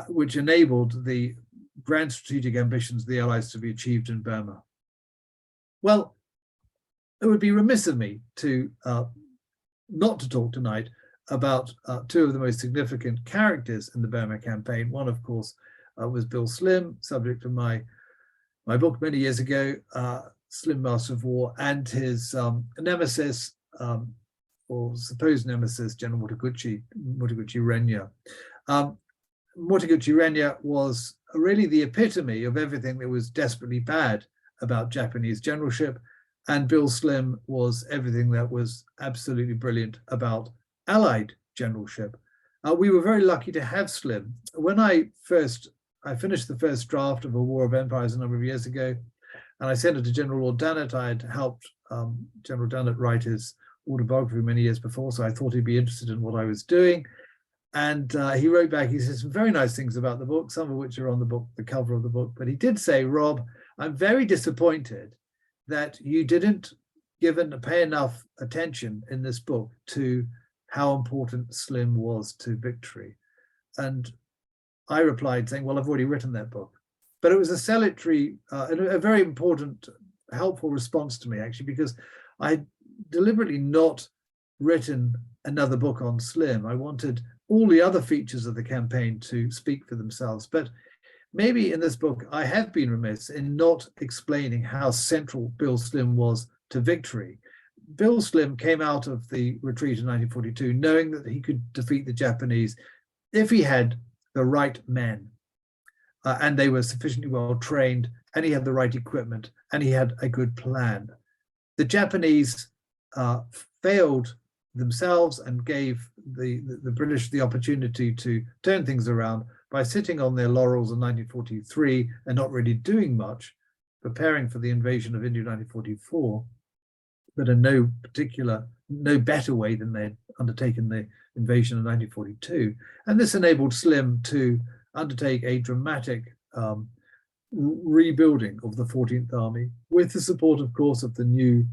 which enabled the grand strategic ambitions of the Allies to be achieved in Burma. Well, it would be remiss of me to not to talk tonight about two of the most significant characters in the Burma campaign. One, of course, was Bill Slim, subject of my book many years ago, Slim Master of War, and his nemesis, or supposed nemesis, General Motiguchi Renya. Motiguchi Renya was really the epitome of everything that was desperately bad about Japanese generalship, and Bill Slim was everything that was absolutely brilliant about Allied generalship. We were very lucky to have Slim. When I finished the first draft of A War of Empires a number of years ago, and I sent it to General Lord Dannatt. I had helped General Dannatt write his autobiography many years before, so I thought he'd be interested in what I was doing. And he wrote back, he said some very nice things about the book, some of which are on the book, the cover of the book. But he did say, Rob, I'm very disappointed that you didn't pay enough attention in this book to how important Slim was to victory. And I replied saying, well, I've already written that book. But it was a salutary, a very important, helpful response to me, actually, because I had deliberately not written another book on Slim. I wanted all the other features of the campaign to speak for themselves. But maybe in this book, I have been remiss in not explaining how central Bill Slim was to victory. Bill Slim came out of the retreat in 1942 knowing that he could defeat the Japanese if he had the right men, and they were sufficiently well trained, and he had the right equipment, and he had a good plan. The Japanese failed themselves and gave the British the opportunity to turn things around by sitting on their laurels in 1943 and not really doing much, preparing for the invasion of India in 1944, but in no better way than they'd undertaken the invasion in 1942. And this enabled Slim to undertake a dramatic rebuilding of the 14th Army, with the support, of course, of the new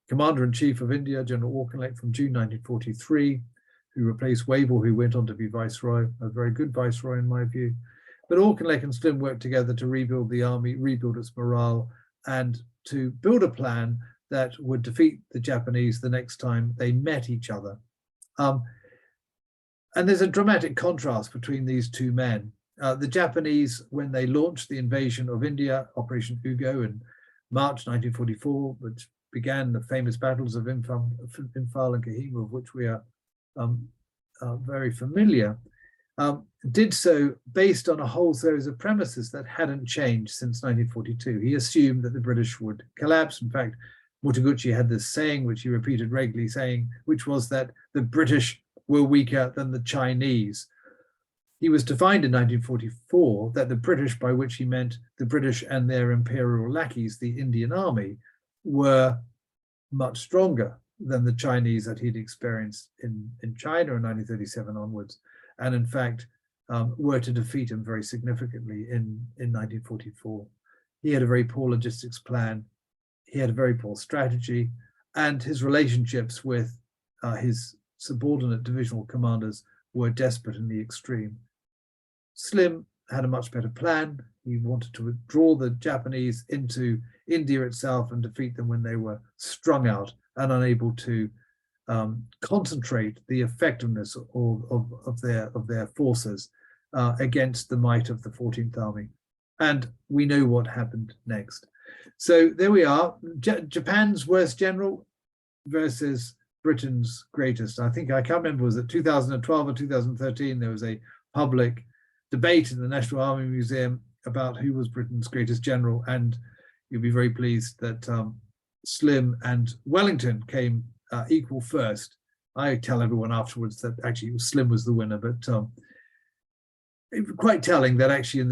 Commander-in-Chief of India, General Auchinleck, from June 1943, who replaced Wavell, who went on to be Viceroy, a very good Viceroy in my view. But Auchinleck and Slim worked together to rebuild the army, rebuild its morale, and to build a plan that would defeat the Japanese the next time they met each other. And there's a dramatic contrast between these two men. The Japanese, when they launched the invasion of India, Operation Ugo, in March 1944, which began the famous battles of Imphal and Kohima, of which we are very familiar, did so based on a whole series of premises that hadn't changed since 1942. He assumed that the British would collapse. In fact, Motiguchi had this saying, which he repeated regularly, saying, which was that the British were weaker than the Chinese. He was defined in 1944 that the British, by which he meant the British and their imperial lackeys, the Indian Army, were much stronger than the Chinese that he'd experienced in China in 1937 onwards, and in fact were to defeat him very significantly in 1944. He had a very poor logistics plan, he had a very poor strategy, and his relationships with his subordinate divisional commanders were desperate in the extreme. Slim had a much better plan. He wanted to withdraw the Japanese into India itself and defeat them when they were strung out and unable to concentrate the effectiveness of their forces against the might of the 14th Army. And we know what happened next. So there we are, Japan's worst general versus Britain's greatest. I can't remember, was it 2012 or 2013, there was a public debate in the National Army Museum about who was Britain's greatest general, and you'll be very pleased that Slim and Wellington came equal first. I tell everyone afterwards that actually Slim was the winner, but it was quite telling that actually in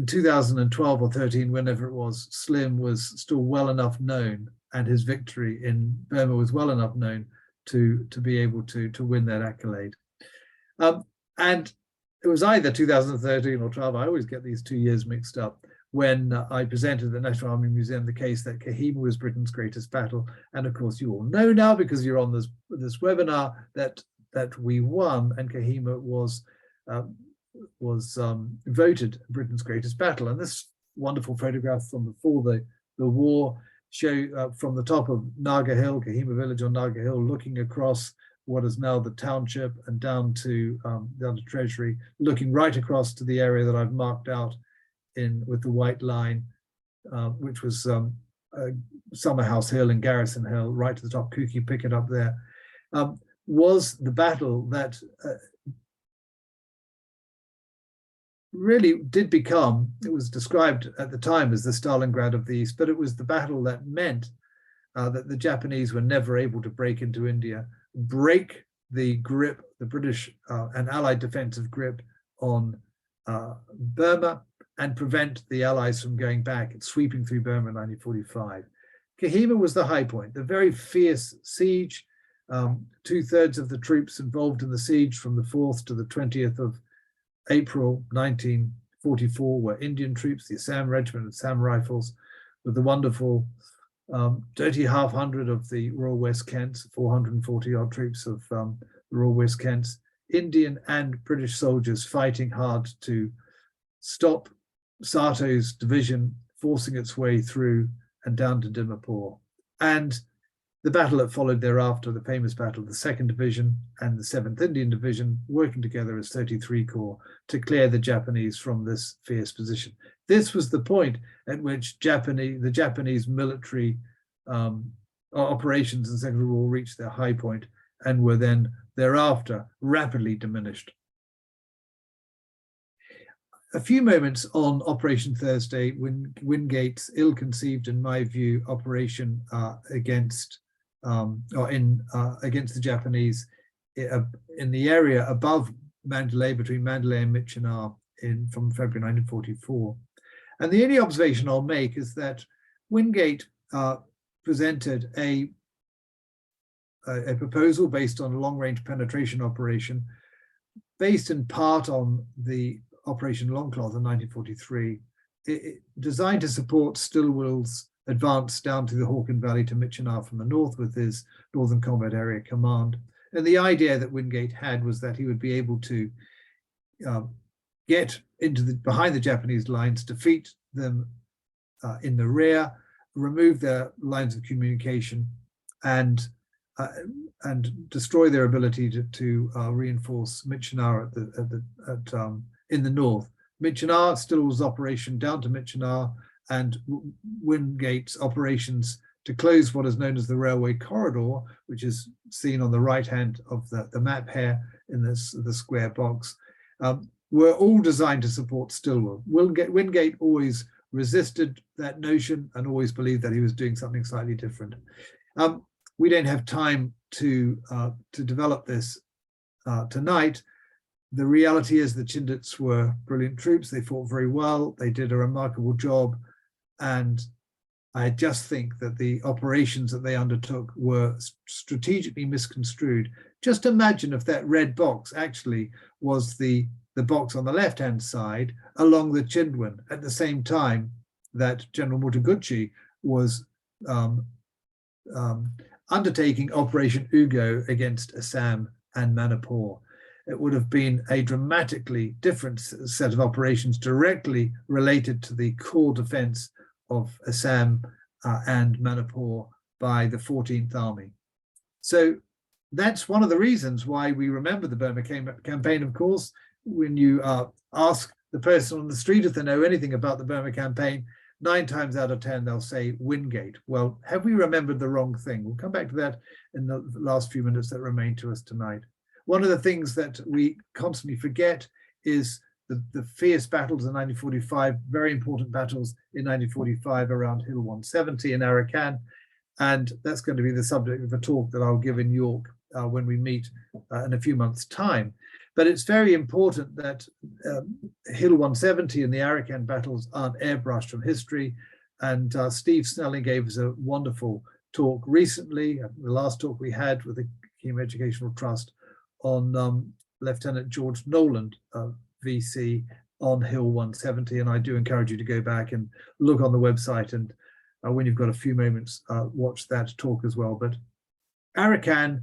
2012 or 13, whenever it was, Slim was still well enough known, and his victory in Burma was well enough known to be able to win that accolade. And it was either 2013 or 12, I always get these 2 years mixed up, when I presented at the National Army Museum the case that Kohima was Britain's greatest battle. And of course, you all know now, because you're on this webinar, that we won, and Kohima was voted Britain's greatest battle. And this wonderful photograph from before the war show from the top of Naga Hill, Kohima village on Naga Hill, looking across what is now the township and down to Treasury, looking right across to the area that I've marked out with the white line, which was Summerhouse Hill and Garrison Hill, right to the top. Kuki, pick it up there. Was the battle that really did become, it was described at the time as the Stalingrad of the East, but it was the battle that meant that the Japanese were never able to break into India, break the grip, the British and Allied defensive grip on Burma, and prevent the Allies from going back and sweeping through Burma in 1945. Kohima was the high point, the very fierce siege. 2/3 of the troops involved in the siege from the 4th to the 20th of April 1944 were Indian troops, the Assam Regiment of Assam Rifles, with the wonderful dirty 500 of the Royal West Kents, 440 odd troops of the Royal West Kents, Indian and British soldiers fighting hard to stop Sato's division forcing its way through and down to Dimapur. And the battle that followed thereafter, the famous battle of the 2nd Division and the 7th Indian Division, working together as 33 Corps to clear the Japanese from this fierce position. This was the point at which the Japanese military operations in the Second World War reached their high point and were then thereafter rapidly diminished. A few moments on Operation Thursday, Wingate's ill-conceived, in my view, operation against the Japanese in the area above Mandalay, between Mandalay and Michenar, from February 1944. And the only observation I'll make is that Wingate presented a proposal based on a long-range penetration operation, based in part on the Operation Longcloth in 1943, designed to support Stilwell's advance down to the Hawken Valley to Michenar from the north with his Northern Combat Area Command. And the idea that Wingate had was that he would be able to get into behind the Japanese lines, defeat them in the rear, remove their lines of communication, and destroy their ability to reinforce Michenar in the north. Michenar still was operation down to Michenar, and Wingate's operations to close what is known as the railway corridor, which is seen on the right hand of the map here in the square box, were all designed to support Stilwell. Wingate always resisted that notion and always believed that he was doing something slightly different. We don't have time to develop this tonight. The reality is the Chindits were brilliant troops. They fought very well. They did a remarkable job. And I just think that the operations that they undertook were strategically misconstrued. Just imagine if that red box actually was the box on the left-hand side along the Chindwin at the same time that General Mutaguchi was undertaking Operation Ugo against Assam and Manipur. It would have been a dramatically different set of operations directly related to the core defense of Assam and Manipur by the 14th Army. So that's one of the reasons why we remember the Burma Campaign, of course. When you ask the person on the street, if they know anything about the Burma campaign, 9 times out of 10, they'll say Wingate. Well, have we remembered the wrong thing? We'll come back to that in the last few minutes that remain to us tonight. One of the things that we constantly forget is the fierce battles in 1945, very important battles in 1945 around Hill 170 in Arakan. And that's going to be the subject of a talk that I'll give in York when we meet in a few months' time. But it's very important that Hill 170 and the Arakan battles aren't airbrushed from history. And Steve Snelling gave us a wonderful talk recently, the last talk we had with the Kohima Educational Trust on Lieutenant George Noland, VC, on Hill 170. And I do encourage you to go back and look on the website, and when you've got a few moments, watch that talk as well. But Arakan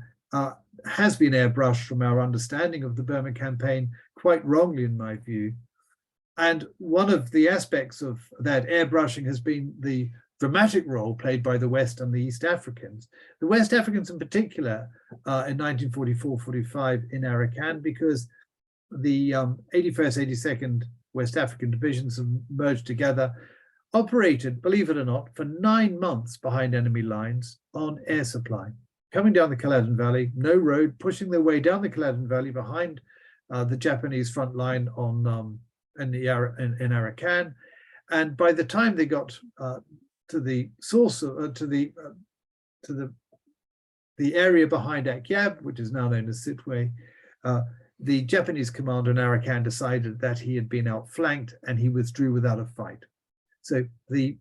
has been airbrushed from our understanding of the Burma campaign, quite wrongly in my view. And one of the aspects of that airbrushing has been the dramatic role played by the West and the East Africans. The West Africans in particular in 1944-45 in Arakan, because the 81st, 82nd West African divisions have merged together, operated, believe it or not, for 9 months behind enemy lines on air supply, coming down the Culloden Valley, no road, pushing their way down the Culloden Valley behind the Japanese front line on in Arakan. And by the time they got to the source of, to the area behind Akyab, which is now known as Sitwe, the Japanese commander in Arakan decided that he had been outflanked and he withdrew without a fight. So the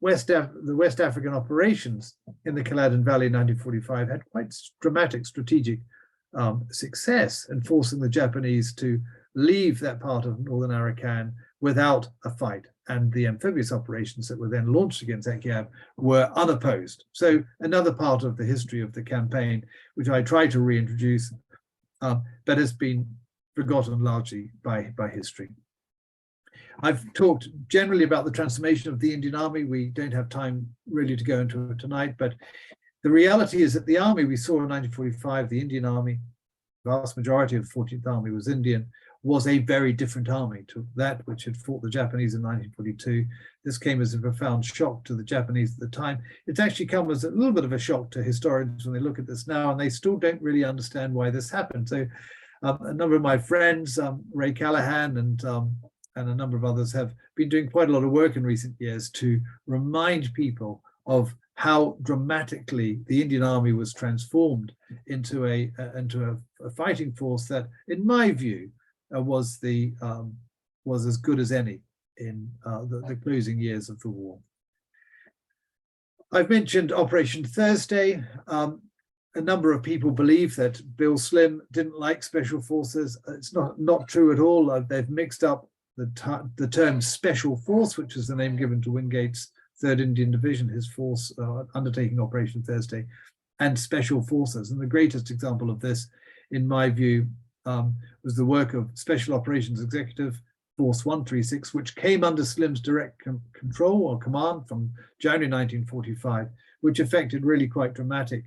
West African operations in the Culloden Valley in 1945 had quite dramatic strategic success in forcing the Japanese to leave that part of northern Arakan without a fight. And the amphibious operations that were then launched against Akyab were unopposed. So another part of the history of the campaign, which I try to reintroduce, but has been forgotten largely by history. I've talked generally about the transformation of the Indian Army. We don't have time really to go into it tonight, but the reality is that the army we saw in 1945, the Indian Army, the vast majority of the 14th Army was Indian, was a very different army to that which had fought the Japanese in 1942. This came as a profound shock to the Japanese at the time. It's actually come as a little bit of a shock to historians when they look at this now, and they still don't really understand why this happened. So a number of my friends, Ray Callahan and a number of others, have been doing quite a lot of work in recent years to remind people of how dramatically the Indian Army was transformed into a fighting force that, in my view, was as good as any in the closing years of the war. I've mentioned Operation Thursday. A number of people believe that Bill Slim didn't like special forces. It's not true at all. They've mixed up the term special force, which is the name given to Wingate's 3rd Indian Division, his force undertaking Operation Thursday, and special forces. And the greatest example of this, in my view, was the work of Special Operations Executive Force 136, which came under Slim's direct control or command from January 1945, which affected really quite dramatic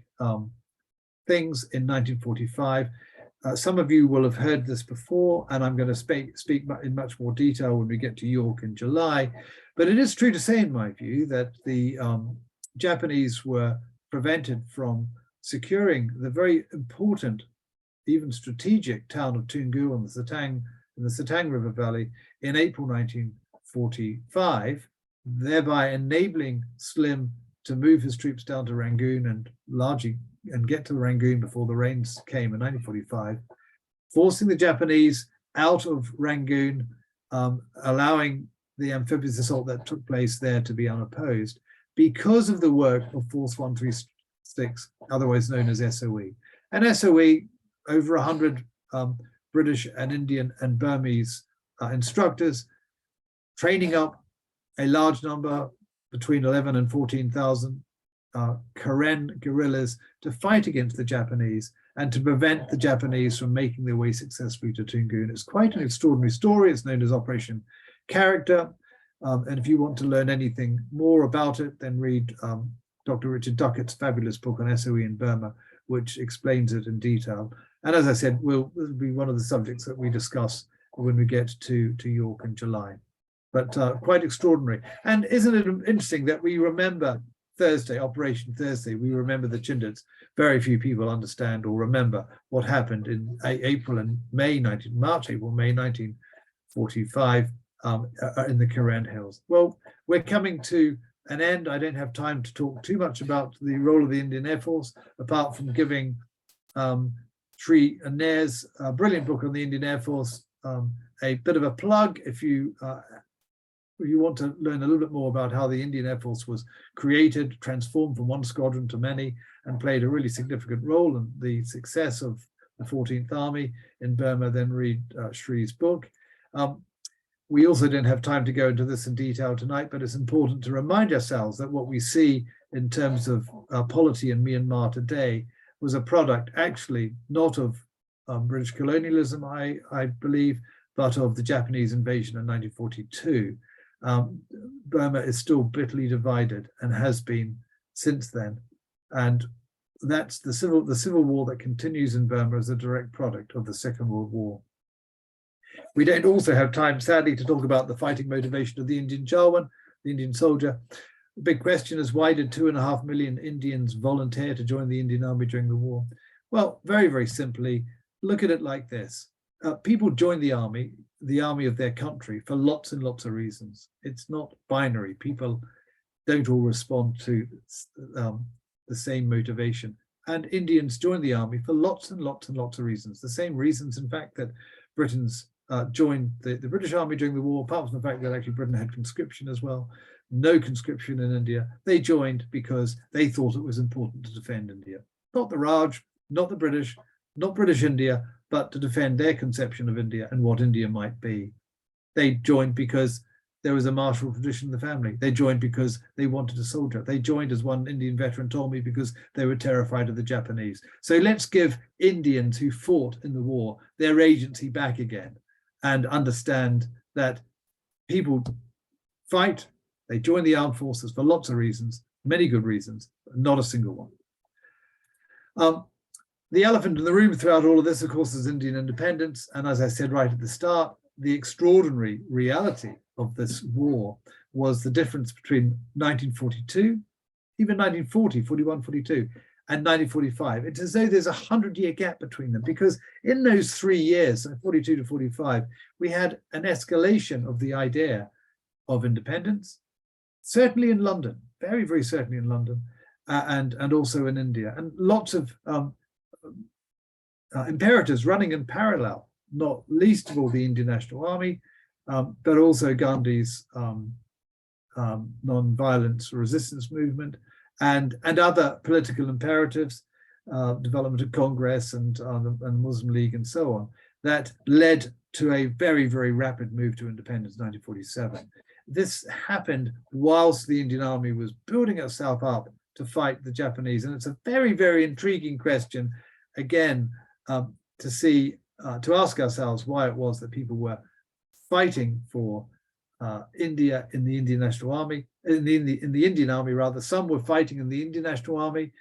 things in 1945. Some of you will have heard this before, and I'm going to speak in much more detail when we get to York in July. But it is true to say, in my view, that the Japanese were prevented from securing the very important, even strategic town of Toungoo on the Satang River Valley in April 1945, thereby enabling Slim to move his troops down to Rangoon and get to Rangoon before the rains came in 1945, forcing the Japanese out of Rangoon, allowing the amphibious assault that took place there to be unopposed because of the work of Force 136, otherwise known as SOE. And SOE, over 100 British and Indian and Burmese instructors, training up a large number, between 11 and 14,000 Karen guerrillas to fight against the Japanese and to prevent the Japanese from making their way successfully to Toungoo. And it's quite an extraordinary story. It's known as Operation Character. And if you want to learn anything more about it, then read Dr. Richard Duckett's fabulous book on SOE in Burma, which explains it in detail. And as I said, this will be one of the subjects that we discuss when we get to York in July. But quite extraordinary. And isn't it interesting that we remember Thursday, Operation Thursday, we remember the Chindits. Very few people understand or remember what happened in March, April, May 1945 in the Karen Hills. Well, we're coming to an end. I don't have time to talk too much about the role of the Indian Air Force, apart from giving Sri Nair's brilliant book on the Indian Air Force a bit of a plug. If you want to learn a little bit more about how the Indian Air Force was created, transformed from one squadron to many, and played a really significant role in the success of the 14th Army in Burma, then read Sri's book. We also don't have time to go into this in detail tonight, but it's important to remind ourselves that what we see in terms of polity in Myanmar today was a product actually not of British colonialism, I believe, but of the Japanese invasion in 1942. Burma is still bitterly divided and has been since then. And that's the civil war that continues in Burma as a direct product of the Second World War. We don't also have time, sadly, to talk about the fighting motivation of the Indian Jawan, the Indian soldier. The big question is, why did 2.5 million Indians volunteer to join the Indian Army during the war? Well, very, very simply, look at it like this. People join the army of their country, for lots and lots of reasons. It's not binary. People don't all respond to the same motivation. And Indians join the army for lots and lots and lots of reasons. The same reasons, in fact, that Britons joined the British Army during the war, apart from the fact that actually Britain had conscription as well. No conscription in India. They joined because they thought it was important to defend India. Not the Raj, not the British, not British India, but to defend their conception of India and what India might be. They joined because there was a martial tradition in the family. They joined because they wanted a soldier. They joined, as one Indian veteran told me, because they were terrified of the Japanese. So let's give Indians who fought in the war their agency back again and understand that people fight, they join the armed forces for lots of reasons, many good reasons, but not a single one. The elephant in the room throughout all of this, of course, is Indian independence. And as I said right at the start, the extraordinary reality of this war was the difference between 1942, even 1940, 41, 42, and 1945. It's as though there's a 100-year gap between them, because in those 3 years, 42 to 45, we had an escalation of the idea of independence, certainly in London, very, very certainly in London, and also in India, and lots of imperatives running in parallel, not least of all the Indian National Army, but also Gandhi's non-violence resistance movement and other political imperatives, development of Congress and Muslim League and so on, that led to a very, very rapid move to independence in 1947. This happened whilst the Indian Army was building itself up to fight the Japanese. And it's a very, very intriguing question, again, to ask ourselves why it was that people were fighting for India in the Indian National Army, in the Indian Army rather. Some were fighting in the Indian National Army.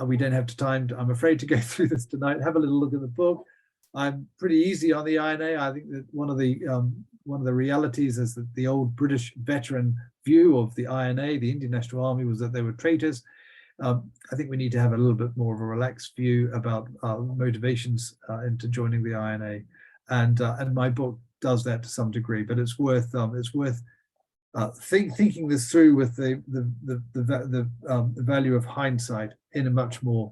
We don't have time, I'm afraid, to go through this tonight. Have a little look at the book. I'm pretty easy on the INA. I think that one of the realities is that the old British veteran view of the INA, the Indian National Army, was that they were traitors. I think we need to have a little bit more of a relaxed view about motivations into joining the INA, and my book does that to some degree. But it's worth thinking this through with the value of hindsight in a much more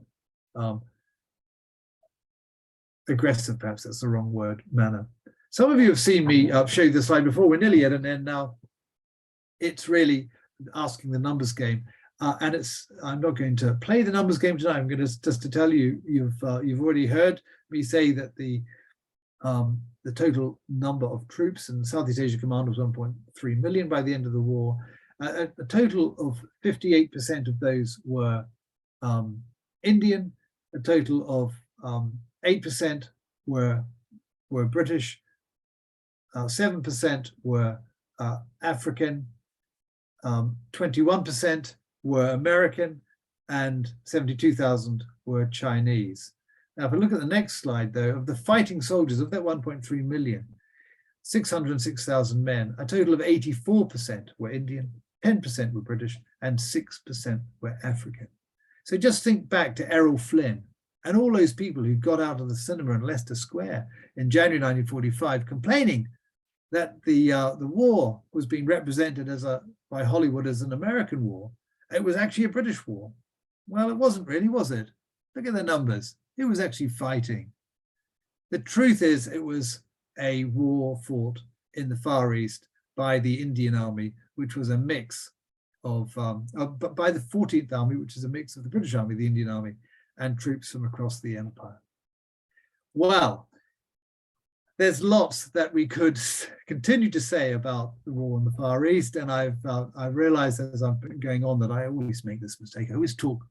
aggressive, perhaps that's the wrong word, manner. Some of you have seen me show you this slide before. We're nearly at an end now. It's really asking the numbers game. And I'm not going to play the numbers game tonight. I'm going to just to tell you, you've already heard me say that the total number of troops in Southeast Asia Command was 1.3 million by the end of the war. A total of 58% of those were Indian. A total of 8% were British. 7% were African. 21% were American, and 72,000 were Chinese. Now, if I look at the next slide, though, of the fighting soldiers, of that 1.3 million, 606,000 men, a total of 84% were Indian, 10% were British, and 6% were African. So just think back to Errol Flynn and all those people who got out of the cinema in Leicester Square in January 1945 complaining that the war was being represented by Hollywood as an American war. It was actually a British war. Well, it wasn't really, was it? Look at the numbers. It was actually fighting. The truth is, it was a war fought in the Far East by the Indian Army, which was a mix of, by the 14th Army, which is a mix of the British Army, the Indian Army, and troops from across the empire. Well, there's lots that we could continue to say about the war in the Far East, and I've realized as I've been going on that I always make this mistake. I always talk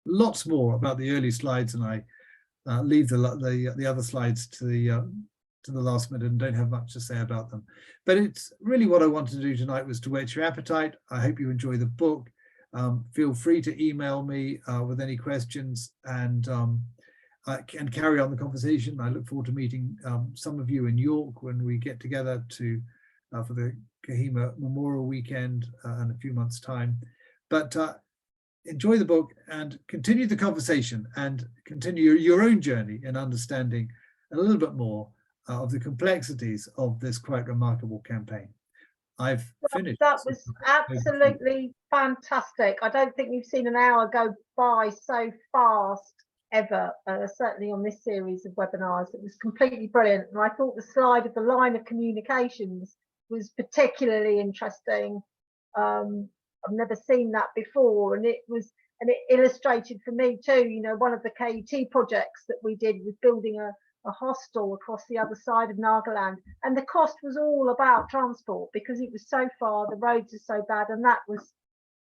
lots more about the early slides, and I leave the other slides to the last minute and don't have much to say about them. But it's really what I wanted to do tonight was to whet your appetite. I hope you enjoy the book. Feel free to email me with any questions and carry on the conversation. I look forward to meeting some of you in York when we get together for the Kohima Memorial Weekend in a few months' time. But enjoy the book and continue the conversation and continue your own journey in understanding a little bit more of the complexities of this quite remarkable campaign. I've finished. That was absolutely fantastic. I don't think we've seen an hour go by so fast ever, certainly on this series of webinars. It was completely brilliant. And I thought the slide of the line of communications was particularly interesting. I've never seen that before, and it illustrated for me too, you know, one of the KET projects that we did was building a hostel across the other side of Nagaland, and the cost was all about transport because it was so far, the roads are so bad, and that was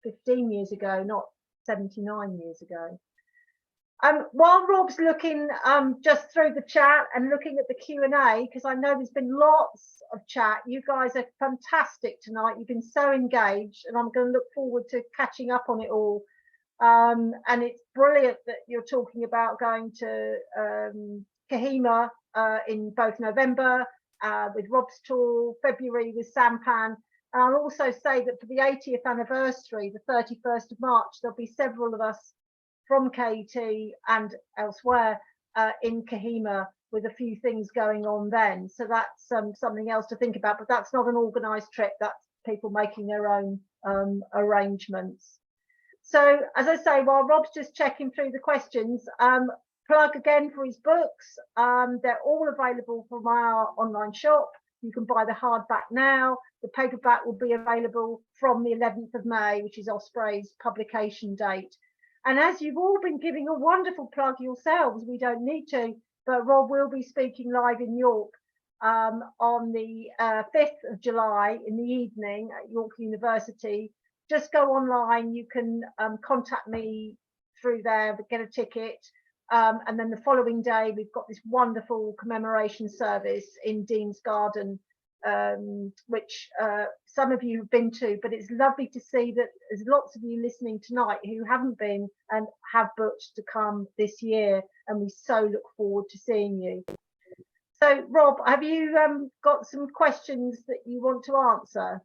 15 years ago, not 79 years ago. While Rob's looking just through the chat and looking at the Q&A, because I know there's been lots of chat, you guys are fantastic tonight. You've been so engaged, and I'm going to look forward to catching up on it all. And it's brilliant that you're talking about going to Kohima in both November with Rob's tour, February with Sampan. And I'll also say that for the 80th anniversary, the 31st of March, there'll be several of us from KET and elsewhere in Kohima with a few things going on then. So that's something else to think about, but that's not an organised trip, that's people making their own arrangements. So as I say, while Rob's just checking through the questions, plug again for his books. They're all available from our online shop. You can buy the hardback now. The paperback will be available from the 11th of May, which is Osprey's publication date. And as you've all been giving a wonderful plug yourselves, we don't need to, but Rob will be speaking live in York on the 5th of July in the evening at York University. Just go online, you can contact me through there, get a ticket. And then the following day, we've got this wonderful commemoration service in Dean's Garden, which some of you have been to, but it's lovely to see that there's lots of you listening tonight who haven't been and have booked to come this year, and we so look forward to seeing you. So Rob, have you got some questions that you want to answer?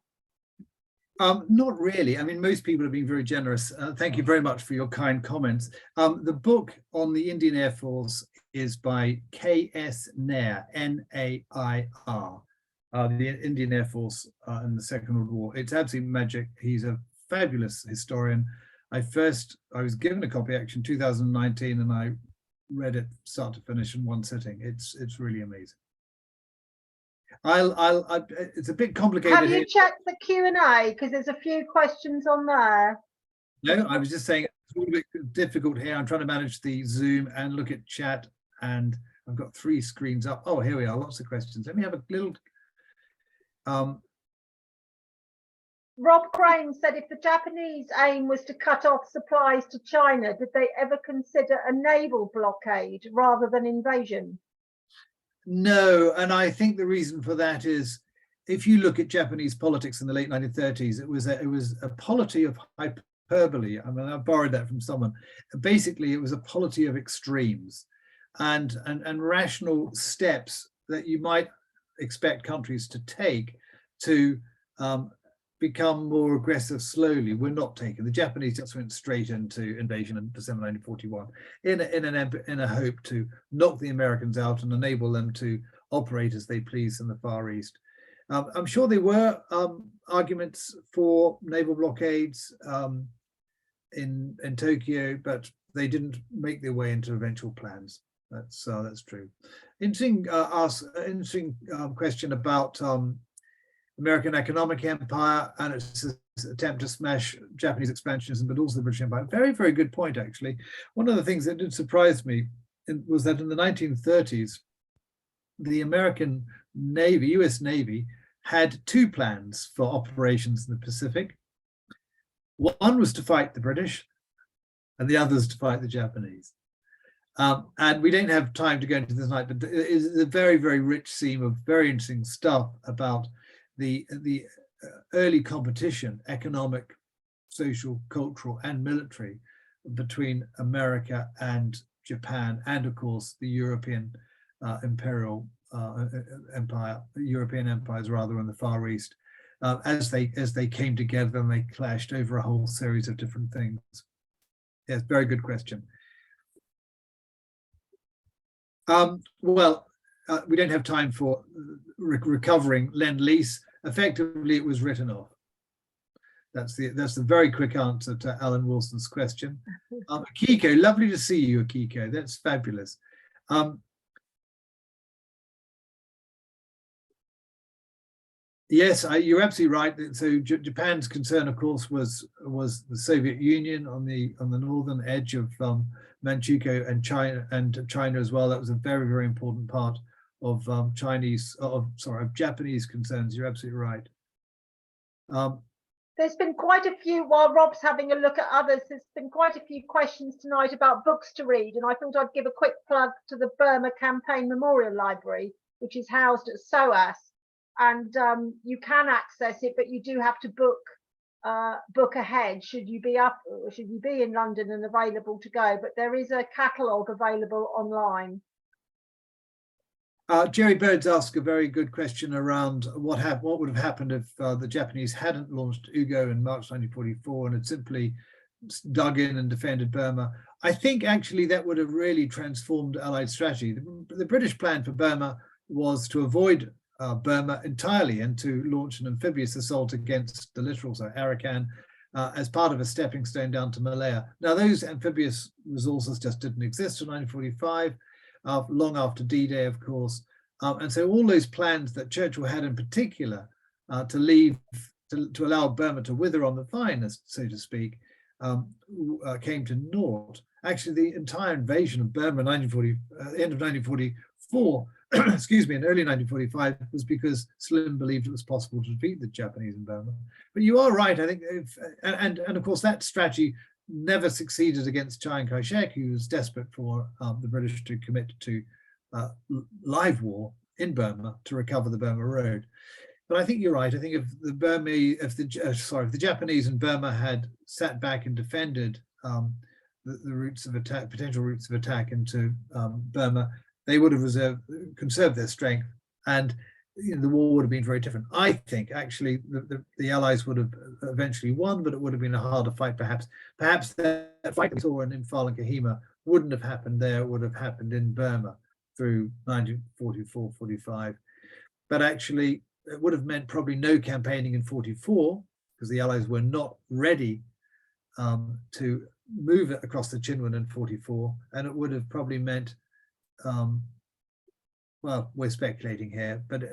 Not really. I mean, most people have been very generous. Thank you very much for your kind comments. The book on the Indian Air Force is by K.S. Nair, N-A-I-R, the Indian Air Force in the Second World War. It's absolutely magic. He's a fabulous historian. I was given a copy actually in 2019, and I read it start to finish in one sitting. It's really amazing. It's a bit complicated. Have you checked the Q&A? Because there's a few questions on there. No, I was just saying it's a little bit difficult here. I'm trying to manage the Zoom and look at chat, and I've got 3 screens up. Oh, here we are, lots of questions. Let me have a little. Rob Crane said, if the Japanese aim was to cut off supplies to China, did they ever consider a naval blockade rather than invasion? No, and I think the reason for that is, if you look at Japanese politics in the late 1930s, it was a polity of hyperbole. I mean, I borrowed that from someone. Basically, it was a polity of extremes. and rational steps that you might expect countries to take to become more aggressive slowly were not taken. The Japanese just went straight into invasion in December 1941 in a hope to knock the Americans out and enable them to operate as they please in the Far East. I'm sure there were arguments for naval blockades in Tokyo, but they didn't make their way into eventual plans. That's true. Interesting question about American economic empire and its attempt to smash Japanese expansionism, but also the British Empire. Very, very good point, actually. One of the things that did surprise me was that in the 1930s, the American Navy, US Navy, had two plans for operations in the Pacific. One was to fight the British, and the other is to fight the Japanese. And we don't have time to go into this tonight, but it is a very, very rich seam of very interesting stuff about the early competition, economic, social, cultural, and military, between America and Japan, and of course the European imperial empire, European empires rather, in the Far East, as they came together and they clashed over a whole series of different things. Yes, very good question. We don't have time for recovering Lend-Lease. Effectively, it was written off. That's the very quick answer to Alan Wilson's question. Akiko, lovely to see you, Akiko. That's fabulous. Yes, you're absolutely right. So Japan's concern, of course, was the Soviet Union on the northern edge of Manchukuo and China as well. That was a very, very important part of Japanese concerns. You're absolutely right. There's been quite a few, while Rob's having a look at others, there's been quite a few questions tonight about books to read, and I thought I'd give a quick plug to the Burma Campaign Memorial Library, which is housed at SOAS, and you can access it, but you do have to book ahead should you be in London and available to go, but there is a catalogue available online. Jerry Bird's asked a very good question around what would have happened if the Japanese hadn't launched UGO in March 1944 and had simply dug in and defended Burma. I think actually that would have really transformed Allied strategy. The British plan for Burma was to avoid Burma entirely and to launch an amphibious assault against the littorals, so Arakan, as part of a stepping stone down to Malaya. Now, those amphibious resources just didn't exist in 1945. Long after D-Day, of course. And so all those plans that Churchill had in particular to allow Burma to wither on the vine, so to speak, came to naught. Actually, the entire invasion of Burma in end of 1944, excuse me, in early 1945 was because Slim believed it was possible to defeat the Japanese in Burma. But you are right, I think, and of course that strategy never succeeded against Chiang Kai-shek, who was desperate for the British to commit to live war in Burma to recover the Burma Road. But I think you're right. I think if the Japanese in Burma had sat back and defended the routes of attack, potential routes of attack into Burma, they would have conserved their strength, and the war would have been very different. I think actually the Allies would have eventually won, but it would have been a harder fight. Perhaps that fight we saw in Imphal and Kohima wouldn't have happened there. It would have happened in Burma through 1944-45. But actually, it would have meant probably no campaigning in 44 because the Allies were not ready to move it across the Chinwan in 44, and it would have probably meant well, we're speculating here, but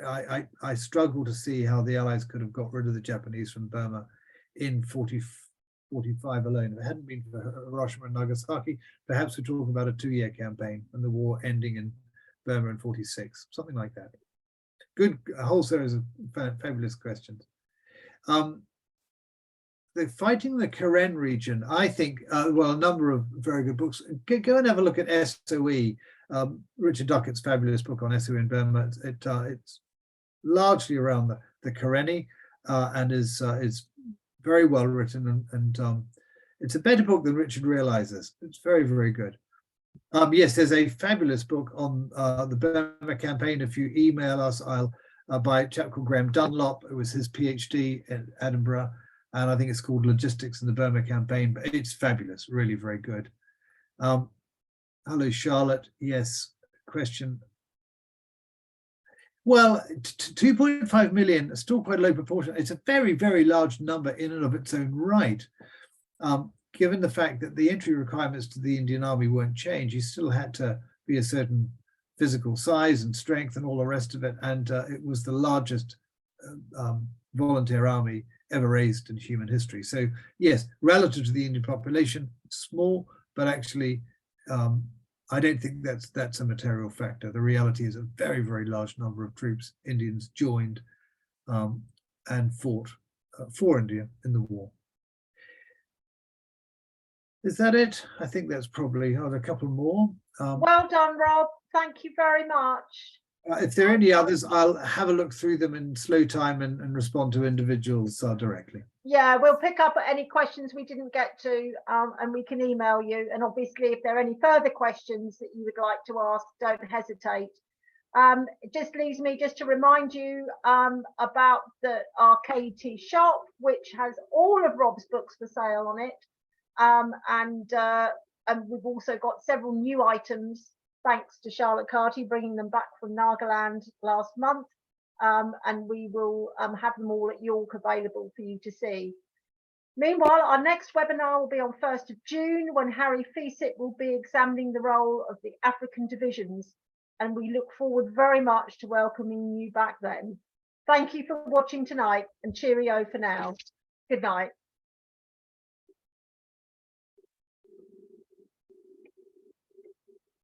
I struggle to see how the Allies could have got rid of the Japanese from Burma in 45 alone. If it hadn't been for Hiroshima and Nagasaki, perhaps we're talking about a 2-year campaign and the war ending in Burma in 46, something like that. Good, a whole series of fabulous questions. The Fighting the Karen region, I think, well, a number of very good books. Go and have a look at SOE. Richard Duckett's fabulous book on SOE in Burma. It's largely around the Karenni and is very well written, and it's a better book than Richard realizes. It's very, very good. Yes, there's a fabulous book on the Burma Campaign. If you email us, I'll by a chap called Graham Dunlop. It was his PhD at Edinburgh, and I think it's called Logistics in the Burma Campaign. But it's fabulous, really very good. Hello, Charlotte. Yes, question. Well, 2.5 million, still quite a low proportion. It's a very, very large number in and of its own right. Given the fact that the entry requirements to the Indian Army weren't changed, you still had to be a certain physical size and strength and all the rest of it. And it was the largest volunteer army ever raised in human history. So yes, relative to the Indian population, small, but actually, I don't think that's a material factor. The reality is a very, very large number of troops, Indians, joined and fought for India in the war. Is that it? I think that's probably, a couple more. Well done, Rob. Thank you very much. If there are any others, I'll have a look through them in slow time and respond to individuals directly. Yeah, we'll pick up any questions we didn't get to, and we can email you. And obviously, if there are any further questions that you would like to ask, don't hesitate. It just leaves me just to remind you about our KT shop, which has all of Rob's books for sale on it. And we've also got several new items, thanks to Charlotte Carty bringing them back from Nagaland last month. And we will have them all at York available for you to see. Meanwhile, our next webinar will be on 1st of June, when Harry Feasitt will be examining the role of the African divisions. And we look forward very much to welcoming you back then. Thank you for watching tonight, and cheerio for now. Good night.